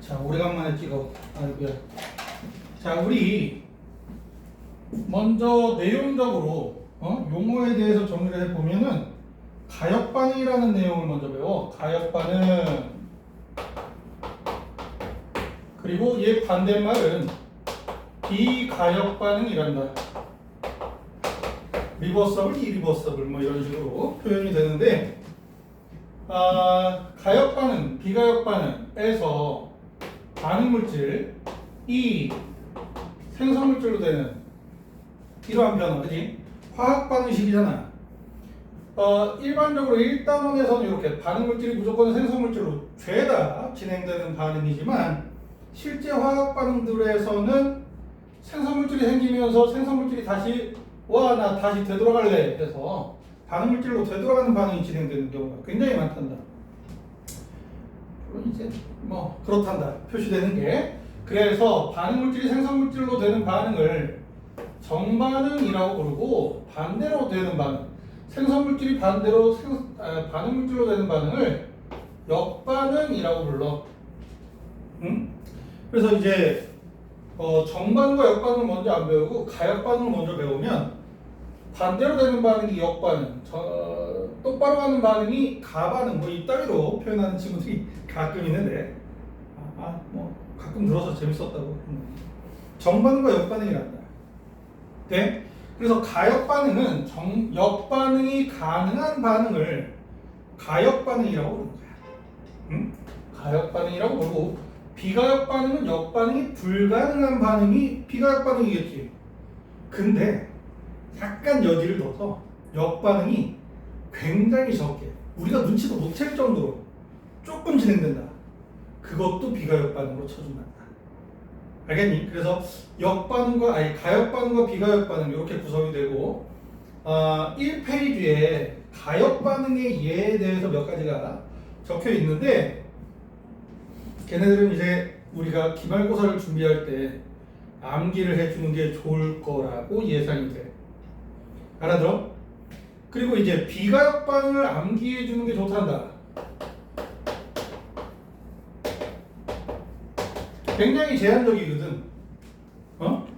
자, 오래간만에 찍어. 아이고야. 자, 우리 먼저 내용적으로 용어에 대해서 정리를 해보면은 가역 반응이라는 내용을 먼저 배워. 가역 반응. 그리고 얘 반대말은 비가역 반응이란다. 리버서블, 이리버서블 뭐 이런 식으로 표현이 되는데, 가역 반응, 비가역 반응에서 반응 물질, 이 생성물질로 되는 이러한 변화, 그지? 화학 반응식이잖아. 일반적으로 1단원에서는 이렇게 반응 물질이 무조건 생성물질로 죄다 진행되는 반응이지만, 실제 화학 반응들에서는 생성물질이 생기면서 생성물질이 다시 나 다시 되돌아갈래 해서 반응 물질로 되돌아가는 반응이 진행되는 경우가 굉장히 많단다. 물론 이제 뭐 그렇단다 표시되는 게. 그래서 반응 물질이 생성물질로 되는 반응을 정반응이라고 부르고, 반대로 되는 반응, 생성물질이 반대로 반응 물질로 되는 반응을 역반응이라고 불러. 응? 그래서 이제 정반응과 역반응을 먼저 안 배우고 가역 반응을 먼저 배우면 반대로 되는 반응이 역반응, 똑바로 가는 반응이 가반응, 뭐 이따위로 표현하는 친구들이 가끔 있는데, 뭐 가끔 들어서 재밌었다고. 정반응과 역반응이란다. 네? 그래서 가역 반응은 역반응이 가능한 반응을 가역 반응이라고 부르는 거야. 응? 가역 반응이라고 부르고, 비가역 반응은 역반응이 불가능한 반응이 비가역 반응이겠지. 근데 약간 여지를 둬서 역반응이 굉장히 적게, 우리가 눈치도 못 챌 정도로 조금 진행된다. 그것도 비가역 반응으로 쳐준단다. 알겠니? 그래서 가역 반응과 비가역 반응 이렇게 구성이 되고, 1페이지에 가역 반응의 예에 대해서 몇 가지가 적혀 있는데, 걔네들은 이제 우리가 기말고사를 준비할 때 암기를 해주는 게 좋을 거라고 예상이 돼. 알아들어? 그리고 이제 비가역 반응을 암기해 주는 게 좋단다. 굉장히 제한적이거든.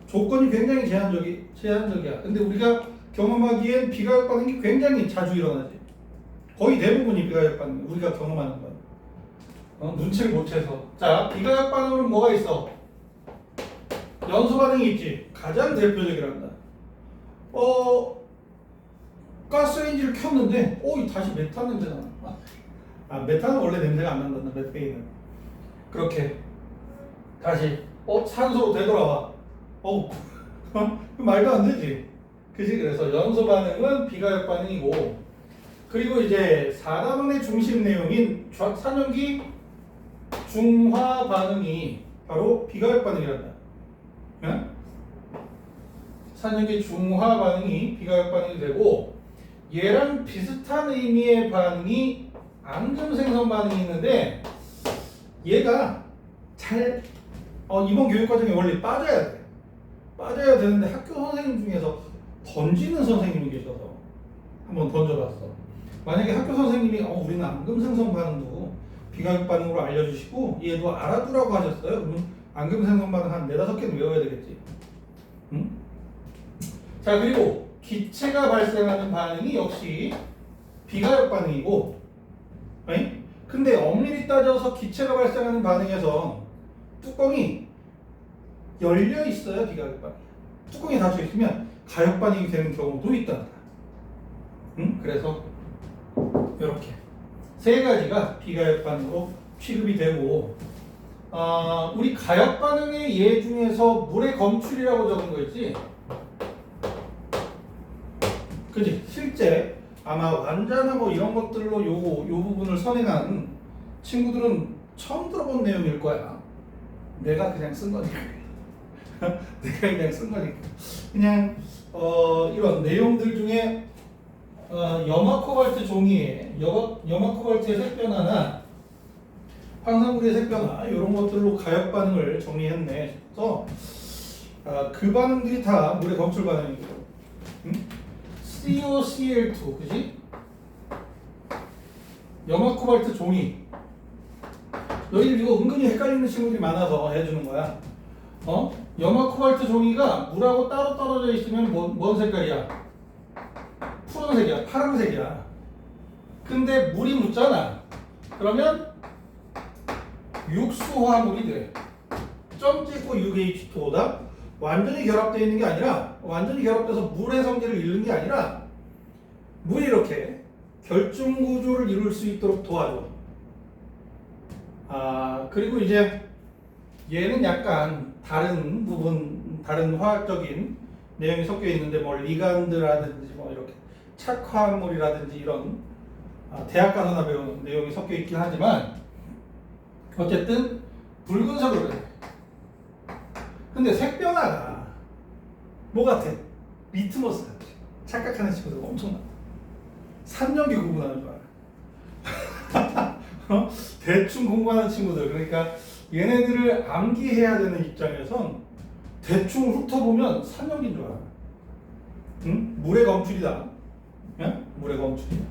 조건이 굉장히 제한적이야. 근데 우리가 경험하기엔 비가역 반응이 굉장히 자주 일어나지. 거의 대부분이 비가역 반응. 우리가 경험하는 건. 눈치를 못 채서. 자, 비가역 반응으로는 뭐가 있어? 연소 반응이 있지. 가장 대표적이란다. 가스레인지를 켰는데, 다시 메탄 냄새가 나. 메탄은 원래 냄새가 안 난단다, 메테인은. 그렇게. 다시, 산소로 되돌아와. 말도 안 되지. 그지? 그래서 연소 반응은 비가역 반응이고, 그리고 이제 4단원의 중심 내용인 산염기 중화 반응이 바로 비가역 반응이란다. 네? 산염기 중화 반응이 비가역 반응이 되고, 얘랑 비슷한 의미의 반응이 앙금 생성 반응이 있는데, 얘가 잘 이번 교육 과정에 원래 빠져야 되는데 학교 선생님 중에서 던지는 선생님이 계셔서 한번 던져봤어. 만약에 학교 선생님이 우리는 앙금 생성 반응도 비가역 반응으로 알려주시고 얘도 알아두라고 하셨어요. 그러면 앙금 생성 반응 한 4-5개는 외워야 되겠지. 응? 자, 그리고 기체가 발생하는 반응이 역시 비가역 반응이고, 근데 엄밀히 따져서 기체가 발생하는 반응에서 뚜껑이 열려 있어야 비가역 반응이야. 뚜껑이 닫혀 있으면 가역 반응이 되는 경우도 있다. 그래서 이렇게 세 가지가 비가역 반응으로 취급이 되고, 우리 가역 반응의 예 중에서 물의 검출이라고 적은 거 있지? 그지? 실제 아마 완자나 뭐 이런 것들로 요 부분을 선행한 친구들은 처음 들어본 내용일 거야. 내가 그냥 쓴 거니까. 내가 그냥 쓴 거니까. 그냥 이런 내용들 중에 염화코발트 종이에 염화코발트의 색변화나 황산구리의 색변화 이런 것들로 가역 반응을 정리했네. 그래서 그 반응들이 다 물의 검출 반응이고, COCl2, 그지? 염화 코발트 종이. 너희들 이거 은근히 헷갈리는 친구들이 많아서 해주는 거야. 염화 코발트 종이가 물하고 따로 떨어져 있으면 뭔 색깔이야? 푸른색이야, 파란색이야. 근데 물이 묻잖아. 그러면 육수화물이 돼. 점 찍고 6H2O다. 완전히 결합되어 있는 게 아니라, 완전히 결합돼서 물의 성질을 잃는 게 아니라, 물이 이렇게 결중 구조를 이룰 수 있도록 도와줘. 그리고 이제 얘는 약간 다른 부분, 다른 화학적인 내용이 섞여 있는데, 뭐 리간드라든지 뭐 이렇게 착화물이라든지 이런 대학 가서나 배운 내용이 섞여 있긴 하지만, 어쨌든 붉은색으로 돼. 근데 색 변화가 뭐 같아? 리트머스 같아. 착각하는 친구들 엄청나. 삼연기 구분하는 줄 알아. 대충 공부하는 친구들. 그러니까 얘네들을 암기해야 되는 입장에선 대충 훑어보면 삼연기인 줄 알아. 응? 물의 검출이다. 응? 물의 검출이다.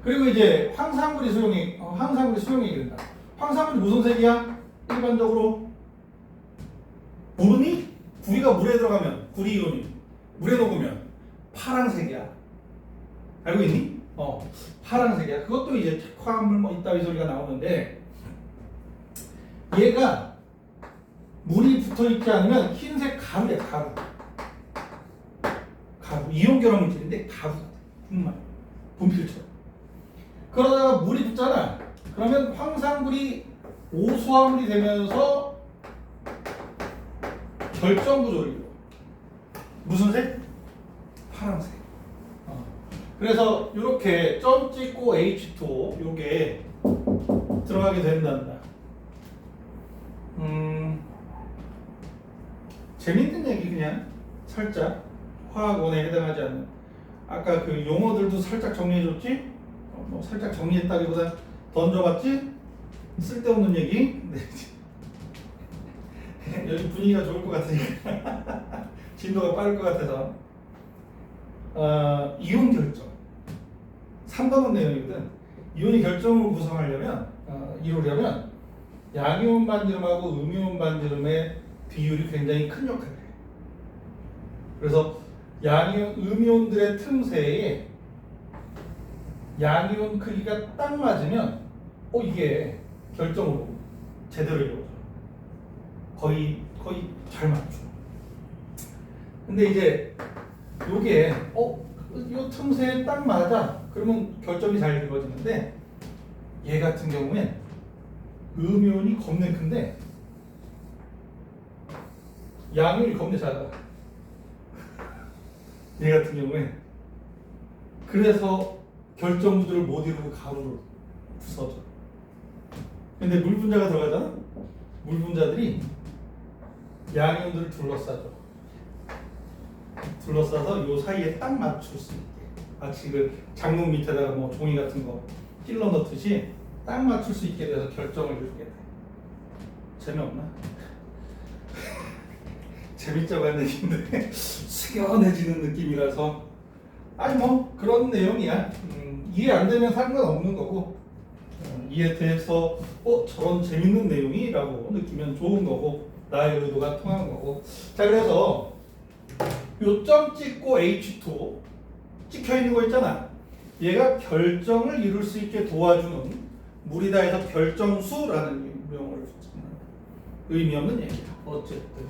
그리고 이제 황산물이 수용액이 된다. 황산물이 무슨 색이야? 일반적으로 모르니? 구리가 물에 들어가면, 구리 이온이 물에 녹으면 파란색이야. 알고 있니? 파란색이야. 그것도 이제 착화물 뭐 이따위 소리가 나오는데, 얘가 물이 붙어있지 않으면 흰색 가루야, 가루. 이온 결합 물질인데 가루 같아. 정말 분필처럼. 그러다가 물이 붙잖아. 그러면 황산물이 오수화물이 되면서 결정 구조를 이루어. 무슨 색? 파란색. 그래서 이렇게 점 찍고 H2O 요게 들어가게 된단다. 재밌는 얘기 그냥 살짝 화학원에 해당하지 않는, 아까 그 용어들도 살짝 정리해줬지? 뭐 살짝 정리했다기보다 던져봤지? 쓸데없는 얘기? 네. 여기 분위기가 좋을 것 같으니까 진도가 빠를 것 같아서 이온 결정 3번은 내용이거든. 이온이 결정을 구성하려면 이루려면 양이온 반지름하고 음이온 반지름의 비율이 굉장히 큰 역할을 해. 그래서 양이온, 음이온들의 틈새에 양이온 크기가 딱 맞으면 이게 결정으로 제대로 이루어져. 거의 잘 맞죠. 근데 이제 요게 요 틈새에 딱 맞아. 그러면 결정이 잘 이루어지는데, 얘 같은 경우엔 음이온이 겁내 큰데 양이온이 겁내 작아. 얘 같은 경우에. 그래서 결정 구조를 못 이루고 가루를 부숴줘. 근데 물 분자가 들어가잖아. 물 분자들이 양이온들을 둘러싸서 요 사이에 딱 맞출 수 있게, 마치 그 장롱 밑에다가 뭐 종이 같은 거 찔러 넣듯이 딱 맞출 수 있게 돼서 결정을 이루게 돼. 재미없나? 재밌자고 하는 얘기인데 숙연해지는 느낌이라서, 아니 뭐 그런 내용이야. 이해 안 되면 상관없는 거고, 이해돼서 저런 재밌는 내용이라고 느끼면 좋은 거고, 나의 의도가 통한 거고. 자, 그래서 요 점 찍고 H2O 찍혀 있는 거 있잖아. 얘가 결정을 이룰 수 있게 도와주는 물이다 해서 결정수라는 명을 의미 없는 얘기야. 어쨌든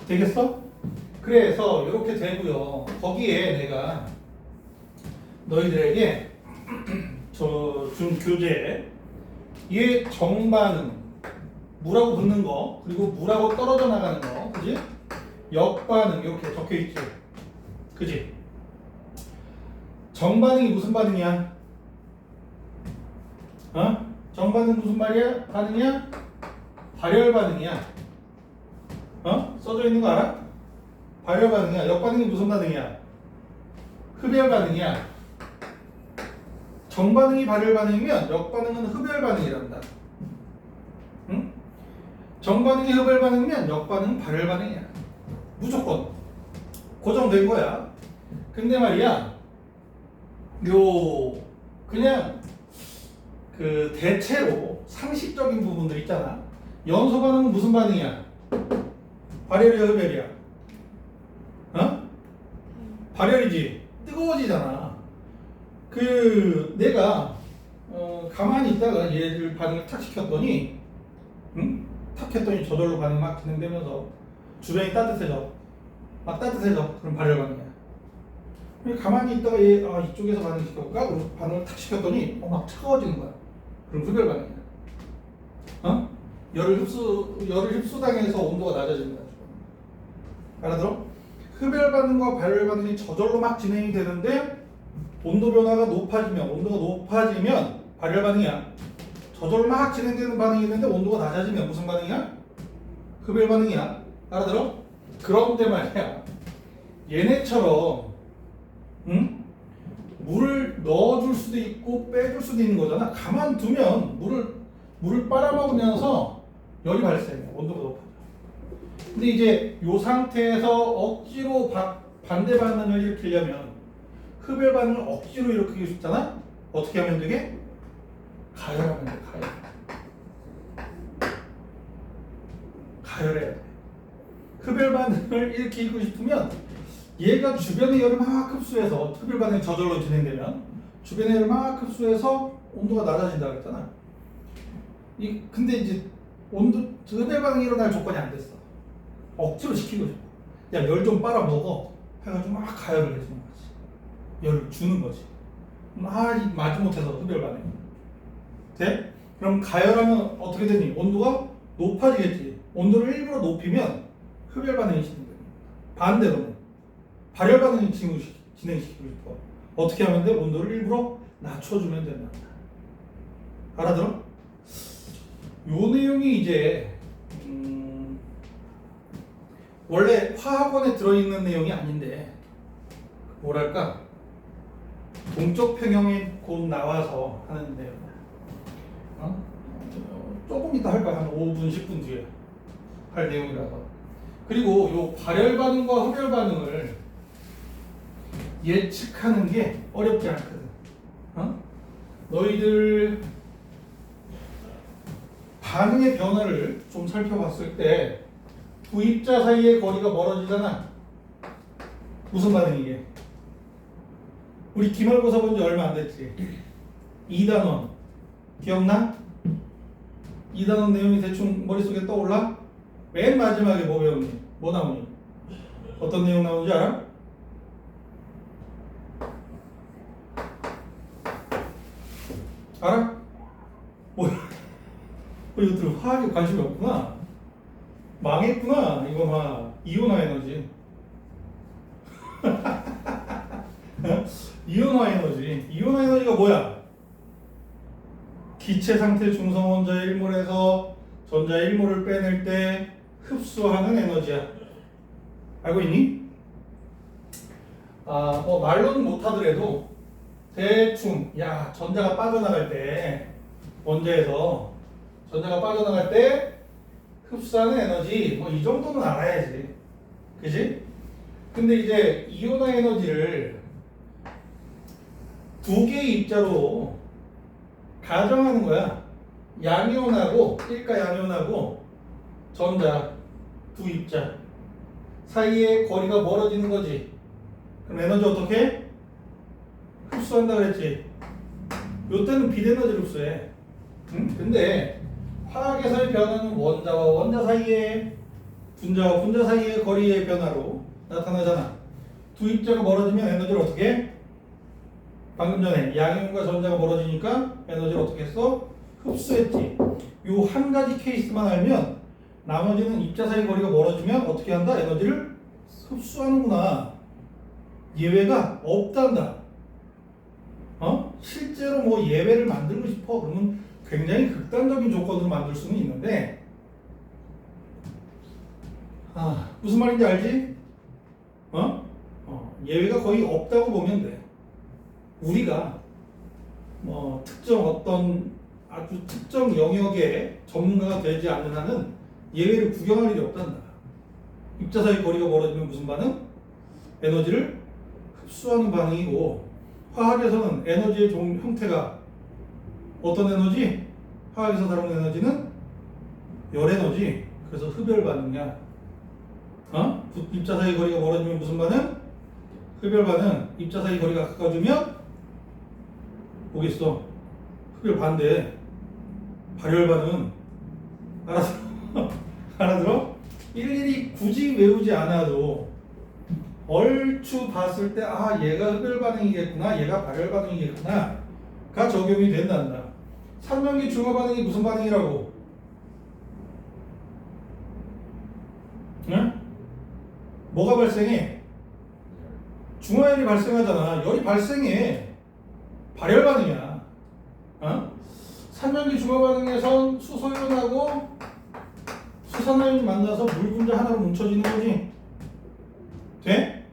되겠어? 그래서 이렇게 되고요. 거기에 내가 너희들에게 준 교재, 얘 정반응, 물하고 붙는 거, 그리고 물하고 떨어져 나가는 거, 그지? 역반응 이렇게 적혀 있지, 그지? 정반응이 무슨 반응이야? 정반응 무슨 말이야? 반응이야? 발열 반응이야. 써져 있는 거 알아? 발열 반응이야. 역반응이 무슨 반응이야? 흡열 반응이야. 정반응이 발열 반응이면 역반응은 흡열 반응이란다. 응? 정반응이 흡열 반응이면 역반응은 발열 반응이야. 무조건 고정된 거야. 근데 말이야, 그냥 그 대체로 상식적인 부분들 있잖아. 연소 반응은 무슨 반응이야? 발열이야, 흡열이야? 어? 발열이지. 뜨거워지잖아. 그 내가 가만히 있다가 얘를 반응을 탁 시켰더니, 응? 탁 했더니 저절로 반응이 막 진행되면서 주변이 따뜻해져. 막 따뜻해져. 그럼 발열 반응이야. 가만히 있다가 얘 이쪽에서 반응 시켜볼까? 그럼 반응을 탁 시켰더니 막 차가워지는 거야. 그럼 흡열 반응이야. 어? 열을 흡수당해서 온도가 낮아지는 거야. 알아들어? 흡열 반응과 발열 반응이 저절로 막 진행이 되는데 온도 변화가 높아지면, 온도가 높아지면 발열 반응이야. 저절로 막 진행되는 반응이 있는데 온도가 낮아지면 무슨 반응이야? 흡열 반응이야. 알아들어? 그런데 말이야, 얘네처럼 물을 넣어줄 수도 있고 빼줄 수도 있는 거잖아. 가만 두면 물을 빨아먹으면서 열이 발생해. 온도가 높아져. 근데 이제 이 상태에서 억지로 반대 반응을 일으키려면, 흡열 반응을 억지로 일으키고 싶잖아. 어떻게 하면 되게? 가열하면 돼. 가열해야 돼. 흡열 반응을 일으키고 싶으면 얘가 주변의 열을 막 흡수해서, 흡열 반응이 저절로 진행되면 주변의 열을 막 흡수해서 온도가 낮아진다 그랬잖아. 근데 이제 흡열 반응이 일어날 조건이 안 됐어. 억지로 시키고 싶어. 야, 열 좀 빨아먹어 해가지고 막 가열을 해주는 거지. 열을 주는 거지. 마지못해서 흡열 반응이 돼? 그럼 가열하면 어떻게 되니? 온도가 높아지겠지. 온도를 일부러 높이면 흡열 반응이 진행돼. 반대로는 발열 반응이 진행시키고 싶어. 어떻게 하면 돼? 온도를 일부러 낮춰주면 된다. 알아들어? 요 내용이 이제 원래 화학원에 들어있는 내용이 아닌데, 뭐랄까, 동적 평형에 곧 나와서 하는 내용. 조금 이따 할 거야. 한 5분, 10분 뒤에 할 내용이라서. 그리고 요 발열 반응과 흡열 반응을 예측하는 게 어렵지 않거든. 너희들 반응의 변화를 좀 살펴봤을 때 두 입자 사이의 거리가 멀어지잖아. 무슨 반응이게? 우리 기말고사 본 지 얼마 안 됐지? 2단원 기억나? 2단원 내용이 대충 머릿속에 떠올라? 맨 마지막에 뭐 배우니? 뭐 나오니? 어떤 내용 나오는지 알아? 알아? 뭐야? 이것들 화학에 관심이 없구나. 망했구나. 이거 봐. 이온화 에너지. 이온화 에너지. 이온화 에너지가 뭐야? 기체 상태 중성 원자의 1몰에서 전자의 1몰을 빼낼 때 흡수하는 에너지야. 알고 있니? 뭐 말로는 못하더라도 대충, 야, 전자가 빠져나갈 때, 원자에서 전자가 빠져나갈 때 흡수하는 에너지, 뭐 이 정도는 알아야지. 그지? 근데 이제 이온화 에너지를 두 개의 입자로 가정하는 거야. 양이온하고, 일가 양이온하고 전자 두 입자 사이의 거리가 멀어지는 거지. 그럼 에너지 어떻게? 흡수한다 그랬지. 요때는 빛에너지를 흡수해. 근데 화학에서의 변화는 원자와 원자 사이의, 분자와 분자 사이의 거리의 변화로 나타나잖아. 두 입자가 멀어지면 에너지를 어떻게 해? 방금 전에 양이온과 전자가 멀어지니까 에너지를 어떻게 했어? 흡수했지. 요 한 가지 케이스만 알면 나머지는 입자 사이 거리가 멀어지면 어떻게 한다? 에너지를 흡수하는구나. 예외가 없단다. 실제로 뭐 예외를 만들고 싶어 그러면 굉장히 극단적인 조건으로 만들 수는 있는데, 무슨 말인지 알지? 예외가 거의 없다고 보면 돼. 우리가 뭐 어떤 아주 특정 영역의 전문가가 되지 않는 한은 예외를 구경할 일이 없단다. 입자 사이 거리가 멀어지면 무슨 반응? 에너지를 흡수하는 반응이고, 화학에서는 에너지의 형태가 어떤 에너지? 화학에서 다루는 에너지는 열 에너지. 그래서 흡열 반응이야. 입자 사이 거리가 멀어지면 무슨 반응? 흡열 반응. 입자 사이 거리가 가까워지면 뭐겠어? 흡열 반대. 발열 반응. 알았어? 알아들어? 일일이 굳이 외우지 않아도 얼추 봤을 때 얘가 흡열 반응이겠구나, 얘가 발열 반응이겠구나 가 적용이 된단다. 산면기 중화 반응이 무슨 반응이라고? 응? 뭐가 발생해? 중화열이 발생하잖아. 열이 발생해. 발열 반응이야. 산면기 중화 반응에선 수소연하고 수산화연이 만나서 물 분자 하나로 뭉쳐지는 거지. 돼?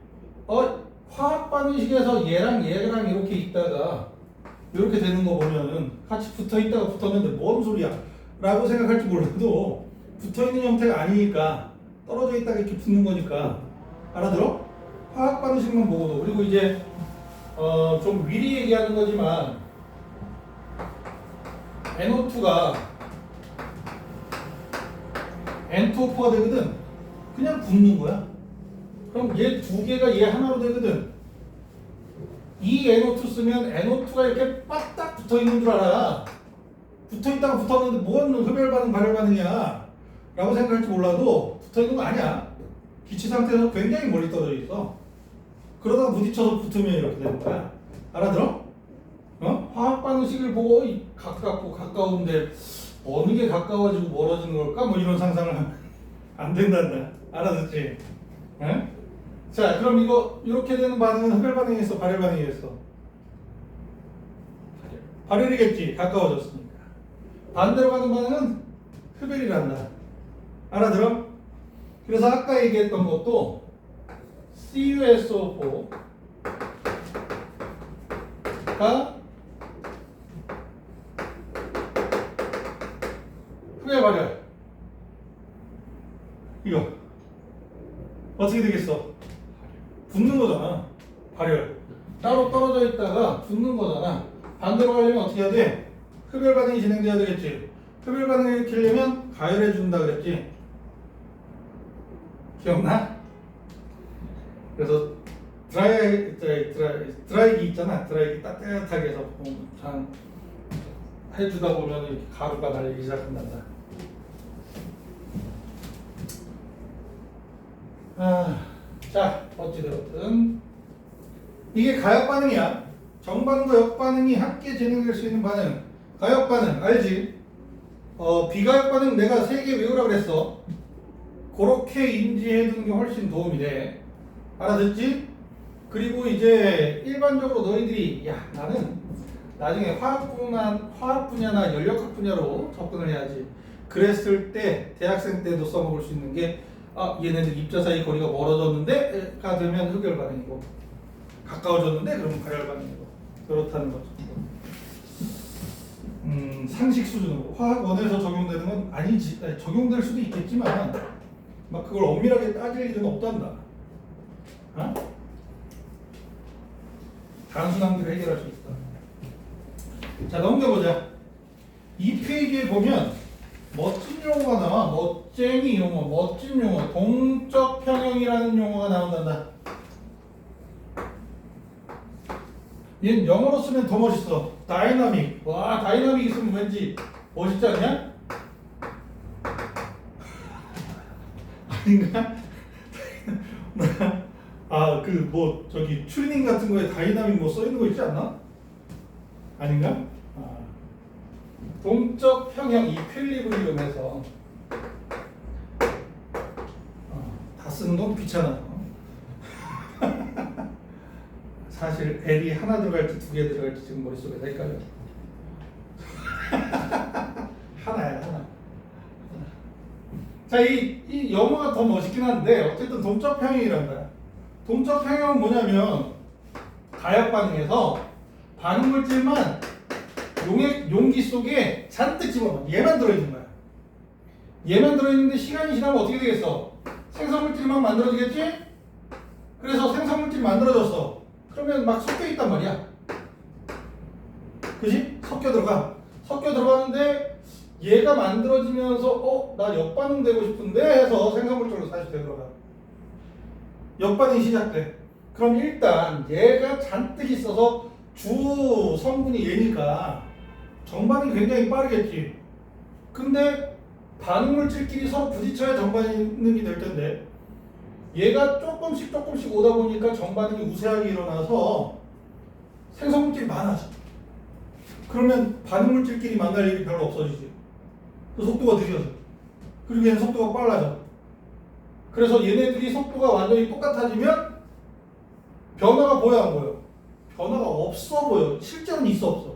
화학 반응식에서 얘랑 이렇게 있다가 이렇게 되는 거 보면은 같이 붙어 있다가 붙었는데 뭔 소리야? 라고 생각할지 몰라도 붙어 있는 형태가 아니니까 떨어져 있다가 이렇게 붙는 거니까. 알아들어? 화학 반응식만 보고도. 그리고 이제 좀 미리 얘기하는 거지만 NO2가 N2O4가 되거든. 그냥 붙는 거야. 그럼 얘 두 개가 얘 하나로 되거든. 이 NO2 쓰면 NO2가 이렇게 빠딱 붙어 있는 줄 알아. 붙어 있다가 붙었는데 뭔 흡열 반응, 발열 반응이야 라고 생각할지 몰라도 붙어 있는 거 아니야. 기체 상태에서 굉장히 멀리 떨어져 있어. 그러다가 부딪혀서 붙으면 이렇게 되는 거야. 알아들어? 화학 반응식을 보고 가깝고 가까운데 어느 게 가까워지고 멀어지는 걸까? 뭐 이런 상상을 하면 안 된단다. 알아듣지? 응? 자, 그럼 이거 이렇게 되는 반응은 흡열 반응이겠어, 발열 반응이겠어? 발열이겠지. 가까워졌으니까. 반대로 가는 반응은 흡열이란다. 알아들어? 그래서 아까 얘기했던 것도 CuSO4가 흡열 발열. 이거 어떻게 되겠어? 붙는 거잖아. 발열. 따로 떨어져 있다가 붙는 거잖아. 반대로 가려면 어떻게 해야 돼? 흡열 반응이 진행돼야 되겠지. 흡열 반응을 일으키려면 가열해 준다 그랬지. 기억나? 그래서 드라이기 있잖아. 드라이기 따뜻하게 해서 장 해주다 보면 이렇게 가루가 날리기 시작한단다. 자, 어찌되었든 이게 가역 반응이야. 정반응과 역반응이 함께 진행될 수 있는 반응. 가역 반응 알지? 비가역 반응 내가 3개 외우라 그랬어. 그렇게 인지해 두는 게 훨씬 도움이 돼. 알아듣지? 그리고 이제 일반적으로 너희들이 나는 나중에 화학 분야나 연력학 분야로 접근을 해야지. 그랬을 때 대학생 때도 써먹을 수 있는 게 얘네들 입자 사이 거리가 멀어졌는데가 되면 흡열 반응이고 가까워졌는데 그러면 발열 반응이고 그렇다는 거죠. 상식 수준으로 화학원에서 적용되는 건 아니지. 적용될 수도 있겠지만 막 그걸 엄밀하게 따질 일은 없단다. 단순한 길을 해결할 수 있다. 자, 넘겨보자. 이 페이지에 보면 멋진 용어가 나와. 멋쟁이 용어, 멋진 용어, 동적 평형이라는 용어가 나온단다. 얘는 영어로 쓰면 더 멋있어. 다이나믹. 와, 다이나믹 있으면 왠지 멋있지 않냐? 아닌가? 저기 튜닝 같은 거에 다이나믹 뭐 써있는 거 있지 않나? 아닌가? 동적 평형 이퀄리브리움에서 다 쓰는 건 귀찮아. 사실 L이 하나 들어갈지 2개 들어갈지 지금 머릿속에 헷갈려. 하나야, 하나. 자, 이 영어가 더 멋있긴 한데 어쨌든 동적 평형이란다. 동적 평형은 뭐냐면 가역 반응에서 반응 물질만 용기 속에 잔뜩 집어넣어. 얘만 들어있는 거야. 얘만 들어있는데 시간이 지나면 어떻게 되겠어? 생성물질만 만들어지겠지? 그래서 생성물질이 만들어졌어. 그러면 막 섞여 있단 말이야. 그지? 섞여 들어가. 섞여 들어가는데 얘가 만들어지면서 나 역반응 되고 싶은데 해서 생성물질로 다시 되돌아가. 역반응이 시작돼. 그럼 일단 얘가 잔뜩 있어서 주 성분이 얘니까 정반응이 굉장히 빠르겠지. 근데 반응물질끼리 서로 부딪혀야 정반응이 될 텐데 얘가 조금씩 오다 보니까 정반응이 우세하게 일어나서 생성물질이 많아져. 그러면 반응물질끼리 만날 일이 별로 없어지지. 그 속도가 느려져. 그리고 얘는 속도가 빨라져. 그래서 얘네들이 속도가 완전히 똑같아지면 변화가 보여 안 보여? 변화가 없어 보여. 실제로는 있어 없어?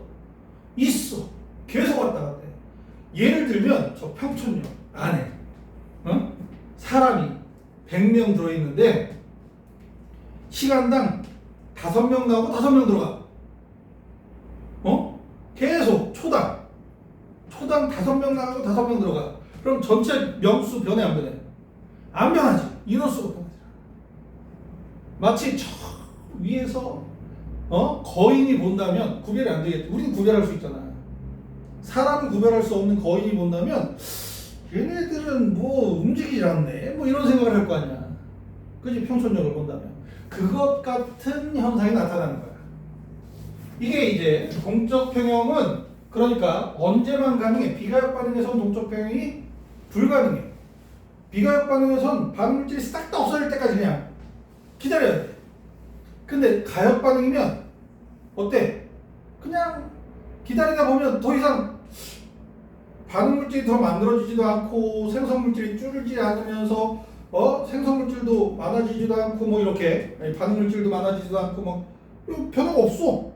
있어. 계속 왔다 갔다 해. 예를 들면 저 평촌역 안에 사람이 100명 들어있는데 시간당 5명 나오고 5명 들어가. 계속 초당 5명 나가고 5명 들어가. 그럼 전체 명수 변해 안 변해? 안 변하지. 인원수가 변하지. 마치 저 위에서 거인이 본다면 구별이 안 되겠지. 우리는 구별할 수 있잖아. 사람은 구별할 수 없는 거인이 본다면 얘네들은 뭐 움직이지 않네 뭐 이런 생각을 할 거 아니야. 그지? 평촌역을 본다면 그것 같은 현상이 나타나는 거야. 이게 이제 동적 평형은 그러니까 언제만 가능해? 비가역 반응에선 동적 평형이 불가능해. 비가역 반응에선 반응물질이 싹 다 없어질 때까지 그냥 기다려야 돼. 근데 가역 반응이면 어때? 그냥 기다리다 보면 더 이상 반응물질이 더 만들어지지도 않고 생성물질이 줄지 않으면서 생성물질도 많아지지도 않고 뭐 이렇게 반응물질도 많아지지도 않고 뭐 변화가 없어.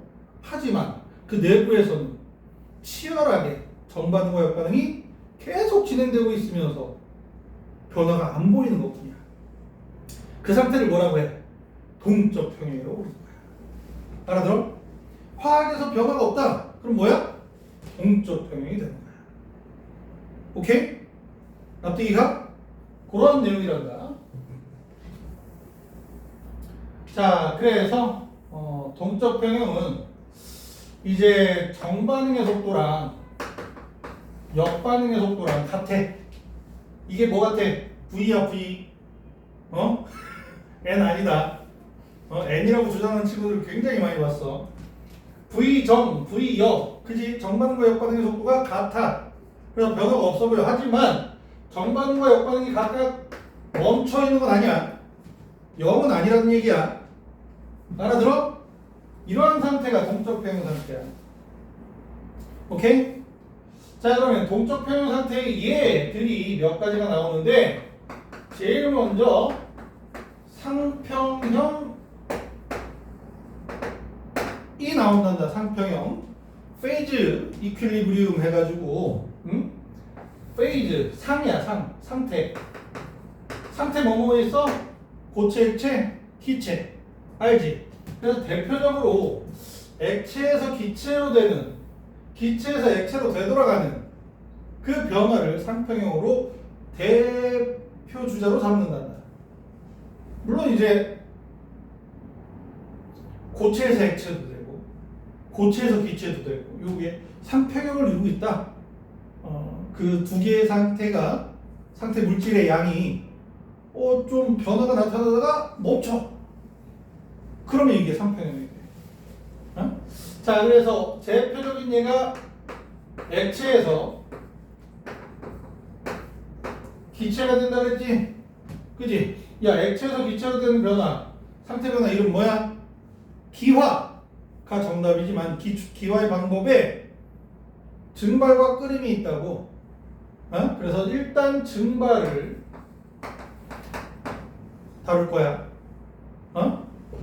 하지만 그 내부에서는 치열하게 정반응과 역반응이 계속 진행되고 있으면서 변화가 안 보이는 것뿐이야. 그 상태를 뭐라고 해? 동적 평형이라고 부르는 거야. 알아들어? 화학에서 변화가 없다. 그럼 뭐야? 동적 평형이 되는 거야. 오케이? 납득이가? 그런 내용이란다. 자, 그래서 동적 평형은 이제 정반응의 속도랑 역반응의 속도랑 같아. 이게 뭐 같아? V야 V. N 아니다. N이라고 주장하는 친구들 굉장히 많이 봤어. V정, V역. 그지? 정반응과 역반응의 속도가 같아. 그래서 변화가 없어 보여. 하지만 정반응과 역반응이 각각 멈춰 있는 건 아니야. 0은 아니라는 얘기야. 알아들어? 이러한 상태가 동적 평형 상태야. 오케이? 자, 그러면 동적 평형 상태의 예들이 몇 가지가 나오는데 제일 먼저 상평형이 나온단다. 상평형 페이즈 이퀄리브리움 해가지고 페이즈 상이야. 상태 뭐뭐에 있어? 고체, 액체, 기체. 알지? 그래서 대표적으로 액체에서 기체로 되는, 기체에서 액체로 되돌아가는 그 변화를 상평형으로 대표 주자로 잡는단다. 물론 이제 고체에서 액체도 되고 고체에서 기체도 되고 요게 상평형을 이루고 있다. 그 두 개의 상태가 상태 물질의 양이 좀 변화가 나타나다가 멈춰. 그러면 이게 상평형이 돼. 자, 그래서 대표적인 예가 액체에서 기체가 된다 그랬지? 그지? 야, 액체에서 기체로 되는 변화, 상태 변화 이름 뭐야? 기화가 정답이지만 기화의 방법에 증발과 끓임이 있다고. 그래서 일단 증발을 다룰 거야.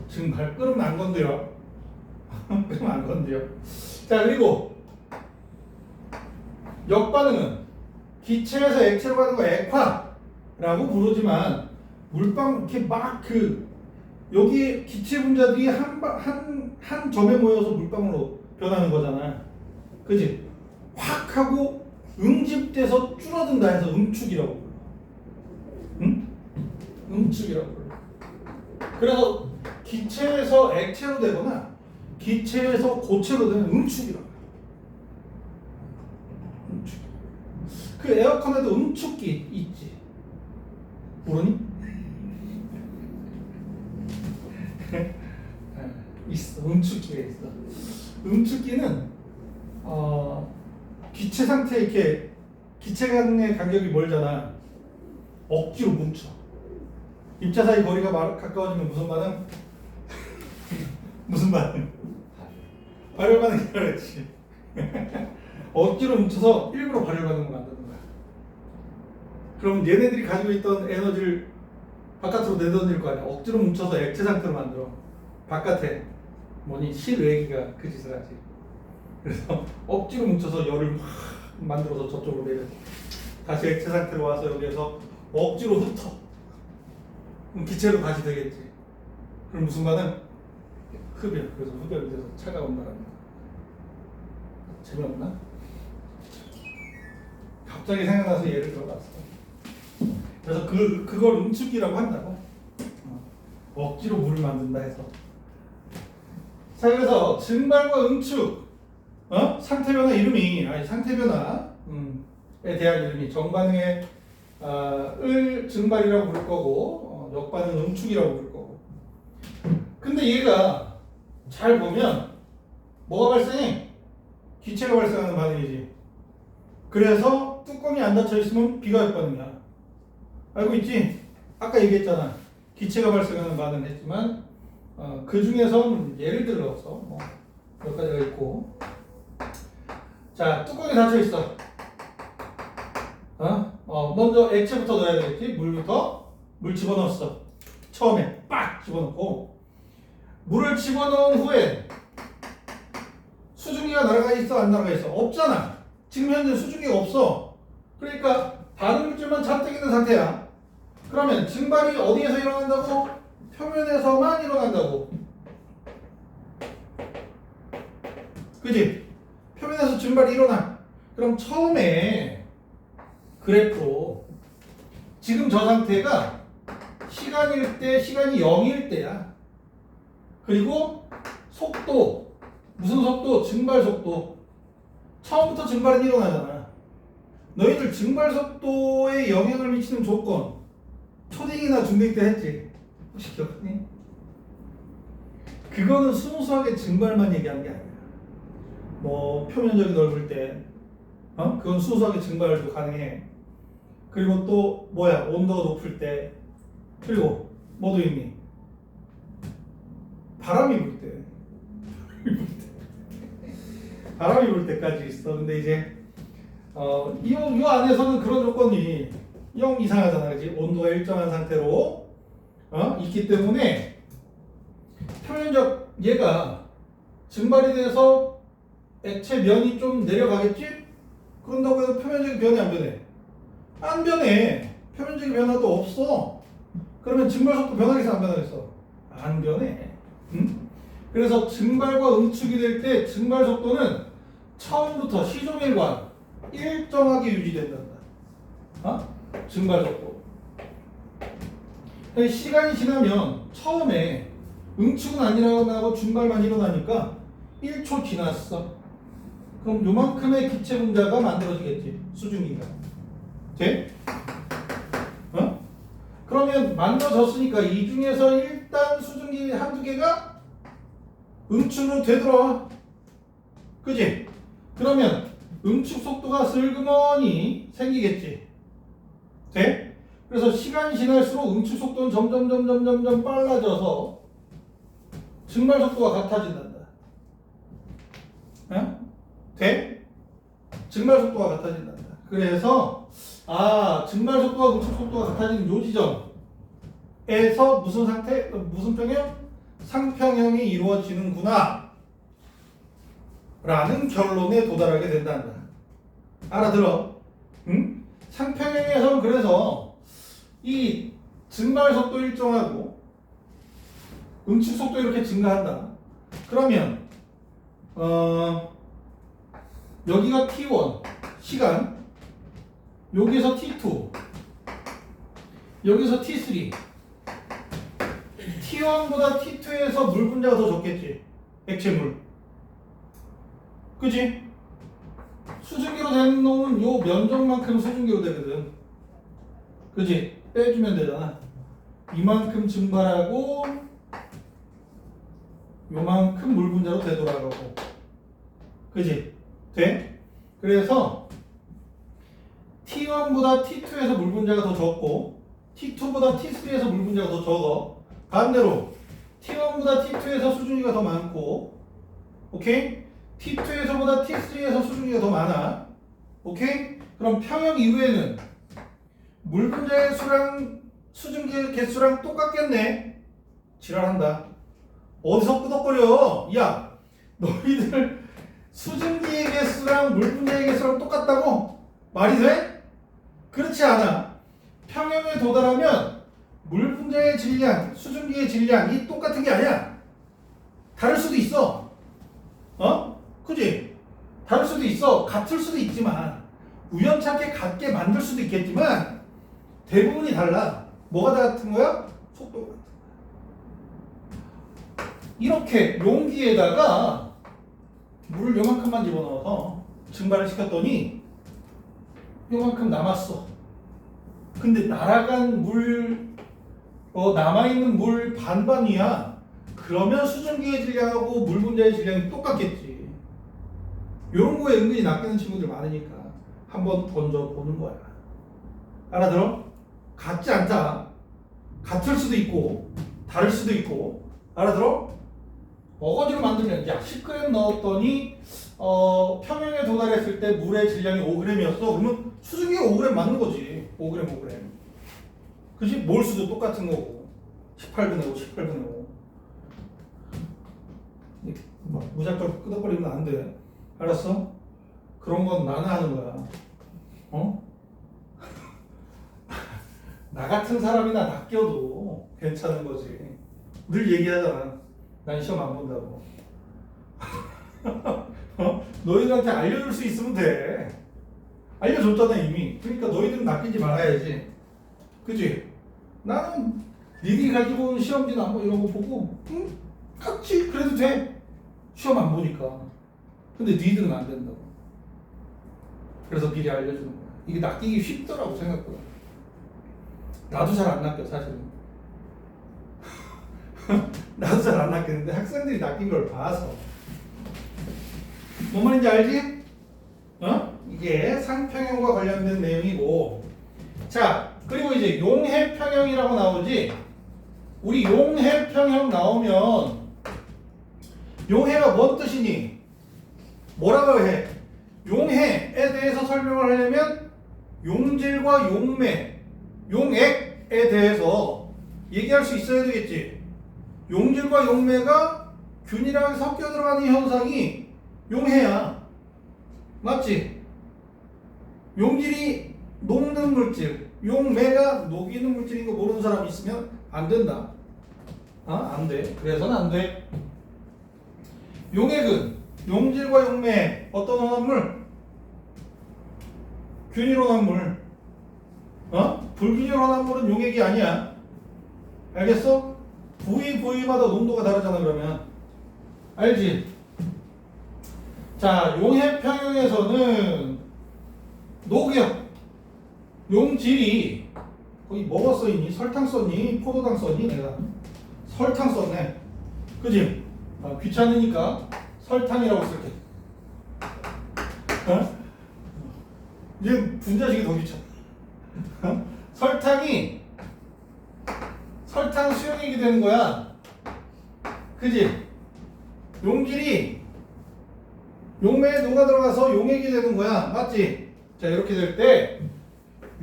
증발, 끓으면 안 건드려. 끓으면 안 건드려. 자, 그리고 역반응은 기체에서 액체로 가는 거 액화라고 부르지만 물방 이렇게 막 여기 기체 분자들이 한 점에 모여서 물방울로 변하는 거잖아. 그지? 확 하고 응집돼서 줄어든다 해서 응축이라고 불러. 응? 응축이라고 불러. 그래서 기체에서 액체로 되거나 기체에서 고체로 되는 응축이라고. 그 에어컨에도 음축기 있지. 모르니? 있어. 음축기가 있어. 음축기는 기체 상태에 이렇게 기체 간의 간격이 멀잖아. 억지로 뭉쳐. 입자 사이 거리가 가까워지면 무슨 반응? 무슨 반응? 발열 반응이라 그랬지. 억지로 뭉쳐서 일부러 발열 반응을 만드는 거야. 그럼 얘네들이 가지고 있던 에너지를 바깥으로 내던질 거 아니야. 억지로 뭉쳐서 액체 상태로 만들어. 바깥에 뭐니 실외기가 그 짓을 하지. 그래서 억지로 뭉쳐서 열을 막 만들어서 저쪽으로 내려. 다시 액체 상태로 와서 여기에서 억지로 흩어. 그럼 기체로 다시 되겠지. 그럼 무슨 반응? 흡열. 그래서 흡열이 돼서 차가운 바람이. 재미없나? 갑자기 생각나서 예를 들어봤어. 그래서 그걸 음축이라고 한다고. 억지로 물을 만든다 해서. 자, 그래서 증발과 음축, 상태 변화 이름이 상태 변화에 대한 이름이 정반응의 을 증발이라고 부를 거고, 역반응 음축이라고 부를 거고. 근데 얘가 잘 보면 뭐가 발생해? 기체가 발생하는 반응이지. 그래서 뚜껑이 안 닫혀 있으면 비가 반응이야. 알고 있지? 아까 얘기했잖아. 기체가 발생하는 반응을 했지만 그 중에서 예를 들어서 몇 가지가 있고. 자, 뚜껑이 닫혀 있어. 먼저 액체부터 넣어야 되겠지. 물 집어넣었어. 처음에 빡 집어넣고 물을 집어넣은 후에 수증기가 날아가 있어 안 날아가 있어? 없잖아. 지금 현재 수증기가 없어. 그러니까 반응물질만 잔뜩 있는 상태야. 그러면 증발이 어디에서 일어난다고? 표면에서만 일어난다고. 그지? 표면에서 증발이 일어나. 그럼 처음에 그래프로 지금 저 상태가 시간일 때, 시간이 0일 때야. 그리고 속도, 무슨 속도? 증발 속도. 처음부터 증발은 일어나잖아. 너희들 증발 속도에 영향을 미치는 조건 초딩이나 중딩 때 했지? 혹시 기억하니? 그거는 순수하게 증발만 얘기한 게 아니야. 뭐 표면적이 넓을 때 그건 순수하게 증발도 가능해. 그리고 또 뭐야? 온도가 높을 때. 그리고 뭐도 있니? 바람이 불 때. 바람이 불 때까지 있어. 근데 이제 이 안에서는 그런 조건이 영 이상하잖아, 그지? 온도가 일정한 상태로 있기 때문에 표면적 얘가 증발이 돼서 액체 면이 좀 내려가겠지? 그런다고 해서 표면적인 변이 안 변해? 안 변해. 표면적인 변화도 없어. 그러면 증발 속도 변하겠어, 안 변하겠어? 안 변해. 응? 그래서 증발과 음축이 될 때 증발 속도는 처음부터 시종일관 일정하게 유지된단다. 증발 속도. 시간이 지나면 처음에 응축은 안 일어나고 증발만 일어나니까 1초 지났어. 그럼 요만큼의 기체 분자가 만들어지겠지. 수증기가. 돼? 그러면 만들어졌으니까 이 중에서 일단 수증기 한두 개가 응축으로 되돌아와. 그지? 그러면 응축 속도가 슬그머니 생기겠지. 돼? 그래서 시간이 지날수록 응축 속도는 점점 빨라져서 증발 속도가 같아진단다. 돼? 증발 속도가 같아진단다. 그래서 증발 속도와 응축 속도가 같아지는 요 지점에서 무슨 상태? 무슨 평형? 상평형이 이루어지는구나 라는 결론에 도달하게 된단다. 알아들어? 응? 상평형에서는 그래서 이 증발 속도 일정하고 응축 속도 이렇게 증가한다. 그러면 여기가 T1 시간, 여기서 T2, 여기서 T3. T1보다 T2에서 물 분자가 더 적겠지. 액체물. 그치? 수증기로 된 놈은 요 면적만큼 수증기로 되거든. 그지? 빼주면 되잖아. 이만큼 증발하고 요만큼 물 분자로 되돌아가고. 그지? 돼? 그래서 T1보다 T2에서 물 분자가 더 적고 T2보다 T3에서 물 분자가 더 적어. 반대로 T1보다 T2에서 수증기가 더 많고, 오케이? T2에서보다 T3에서 수증기가 더 많아. 오케이? 그럼 평형 이후에는 물 분자의 수랑 수증기의 개수랑 똑같겠네. 지랄한다. 어디서 끄덕거려? 야, 너희들 수증기의 개수랑 물 분자의 개수랑 똑같다고? 말이 돼? 그렇지 않아. 평형에 도달하면 물 분자의 질량, 수증기의 질량이 똑같은 게 아니야. 다를 수도 있어. 그지? 다를 수도 있어. 같을 수도 있지만 우연찮게 같게 만들 수도 있겠지만 대부분이 달라. 뭐가 다 같은 거야? 속도가 같은 거야. 이렇게 용기에다가 물을 요만큼만 집어넣어서 증발을 시켰더니 요만큼 남았어. 근데 날아간 물, 남아있는 물 반반이야. 그러면 수증기의 질량하고 물 분자의 질량이 똑같겠지. 요런 거에 은근히 낚이는 친구들 많으니까 한번 던져보는 거야. 알아들어? 같지 않다. 같을 수도 있고 다를 수도 있고. 알아들어? 어거지로 만들면 야 10g 넣었더니 평형에 도달했을 때 물의 질량이 5g이었어. 그러면 수증기가 5g 맞는 거지. 5g. 그치? 몰수도 똑같은 거고. 18분의 5, 18분의 5. 무작정 끄덕거리면 안 돼. 알았어? 그런 건 나나 하는 거야. 나 같은 사람이나 낚여도 괜찮은 거지. 늘 얘기하잖아. 난 시험 안 본다고. 너희들한테 알려줄 수 있으면 돼. 알려줬잖아 이미. 그러니까 너희들은 낚이지 말아야지. 그치? 나는 니들이 가지고 온 시험지나 뭐 이런 거 보고 같이 그래도 돼. 시험 안 보니까. 근데 니들은 안 된다고. 그래서 미리 알려주는 거야. 이게 낚이기 쉽더라고 생각보다. 나도 잘 안 낚여 사실은. 나도 잘 안 낚이는데 학생들이 낚인 걸 봐서. 뭔 말인지 알지? 이게 상평형과 관련된 내용이고. 자, 그리고 이제 용해평형이라고 나오지. 우리 용해평형 나오면 용해가 뭔 뜻이니? 뭐라고 해? 용해에 대해서 설명을 하려면 용질과 용매, 용액에 대해서 얘기할 수 있어야 되겠지. 용질과 용매가 균일하게 섞여 들어가는 현상이 용해야. 맞지? 용질이 녹는 물질, 용매가 녹이는 물질인 거 모르는 사람 있으면 안 된다. 안 돼. 그래서는 안 돼. 용액은 용질과 용매 어떤 혼합물? 균일 혼합물. 불균일 혼합물은 용액이 아니야. 알겠어? 부위마다 농도가 다르잖아. 그러면 알지? 자, 용해평형에서는 녹여. 용질이 거기 뭐가 써있니? 설탕 썼니? 포도당 썼니? 내가 설탕 썼네. 그지? 귀찮으니까 설탕이라고 쓸게. 이제 분자식이 더 귀찮아. 설탕 수용액이 되는 거야. 그지? 용질이 용매에 녹아 들어가서 용액이 되는 거야. 맞지? 자, 이렇게 될 때